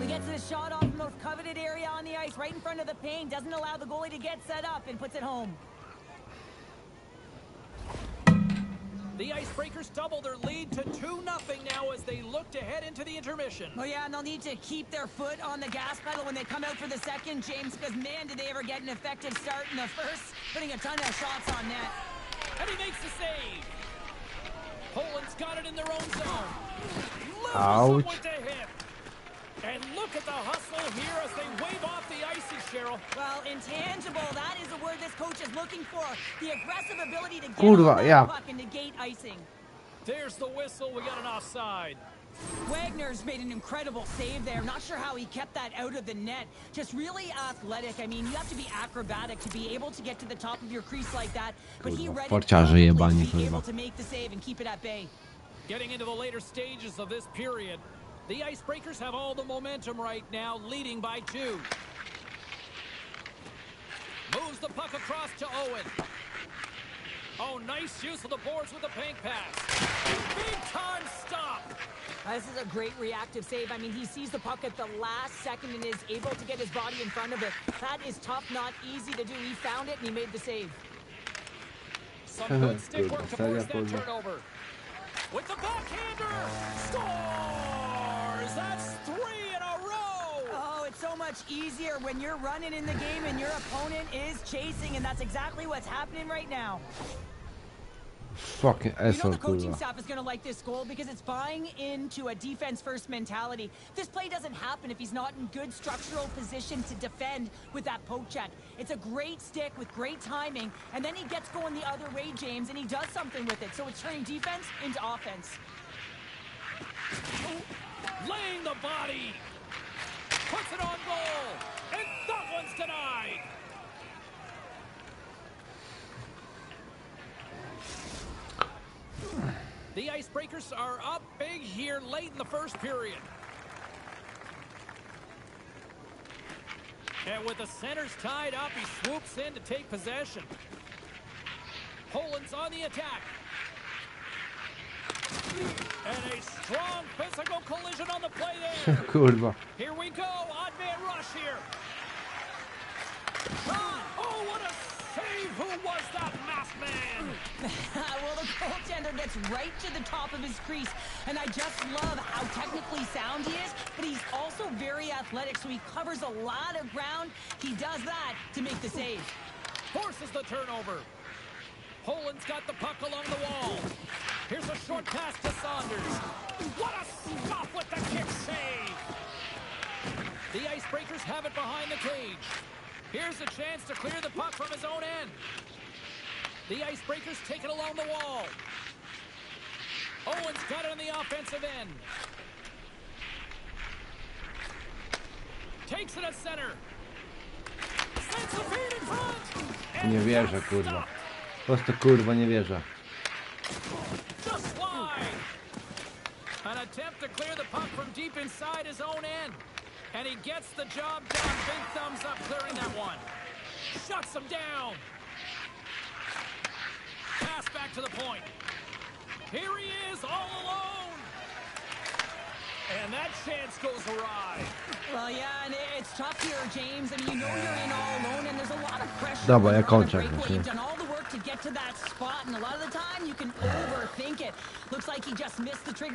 We gets the shot off the most coveted area on the ice, right in front of the paint. Doesn't allow the goalie to get set up and puts it home. The Icebreakers double their lead to 2-0 now as they look to head into the intermission. Oh, yeah, and they'll need to keep their foot on the gas pedal when they come out for the second, James, because, man, did they ever get an effective start in the first, putting a ton of shots on net. And he makes the save. Poland's got it in their own zone. Ouch. With the hit. And look at the hustle here as they wave off the icing, Cheryl. Well, intangible, that is the word this coach is looking for. The aggressive ability to get Kurwa, on that ja. puck and negate icing. There's the whistle. We got an offside. Wagner's made an incredible save there. Not sure how he kept that out of the net. Just really athletic. I mean, you have to be acrobatic to be able to get to the top of your crease like that. But he read it Porciarze perfectly jebani, to be kurwa. able to make the save and keep it at bay. Getting into the later stages of this period, the Icebreakers have all the momentum right now, leading by 2. Moves the puck across to Owen. Oh, nice use of the boards with the paint pass. Big time stop. This is a great reactive save. I mean, he sees the puck at the last second and is able to get his body in front of it. That is tough, not easy to do. He found it and he made the save. Some good stick work to force that turnover. With the backhander, scores! That's 3 in a row! Oh, it's so much easier when you're running in the game and your opponent is chasing, and that's exactly what's happening right now. Fucking You know asshole, the coaching kurwa. staff is going to like this goal because it's buying into a defense-first mentality. This play doesn't happen if he's not in good structural position to defend with that poke check. It's a great stick with great timing, and then he gets going the other way, James, and he does something with it. So it's turning defense into offense. Laying the body. Puts it on goal. And that one's denied. The Icebreakers are up big here late in the first period. And with the centers tied up, he swoops in to take possession. Poland's on the attack. And a strong physical collision on the play there. Kurwa. Here we go. Odd man rush here. Oh, what a save. Who was that masked man? Well, the goaltender gets right to the top of his crease, and I just love how technically sound he is, but he's also very athletic, so he covers a lot of ground. He does that to make the save. Forces the turnover. Poland's got the puck along the wall. Here's a short pass to Saunders. What a stop with the kick save. The Icebreakers have it behind the cage. Here's a chance to clear the puck from his own end. The Icebreakers take it along the wall. Owen's got it on the offensive end. Takes it at center. Sends the feed in front. And Nie wierzę, that's kurwa. stopped. Po prostu kurwa nie wierzę. Just wide. An attempt to clear the puck from deep inside his own end. And he gets the job done. Big thumbs up clearing that one. Shuts him down. Pass back to the point. Here he is all alone. And that chance goes awry. Well, yeah, and it's tough here, James. I mean, you know you're in all alone, and there's a lot of pressure. Dobra, when ja you're on a kończę breakaway. już, nie? You've done all the work to get to that spot, and a lot of the time you can overthink it. Looks like he just missed the trigger.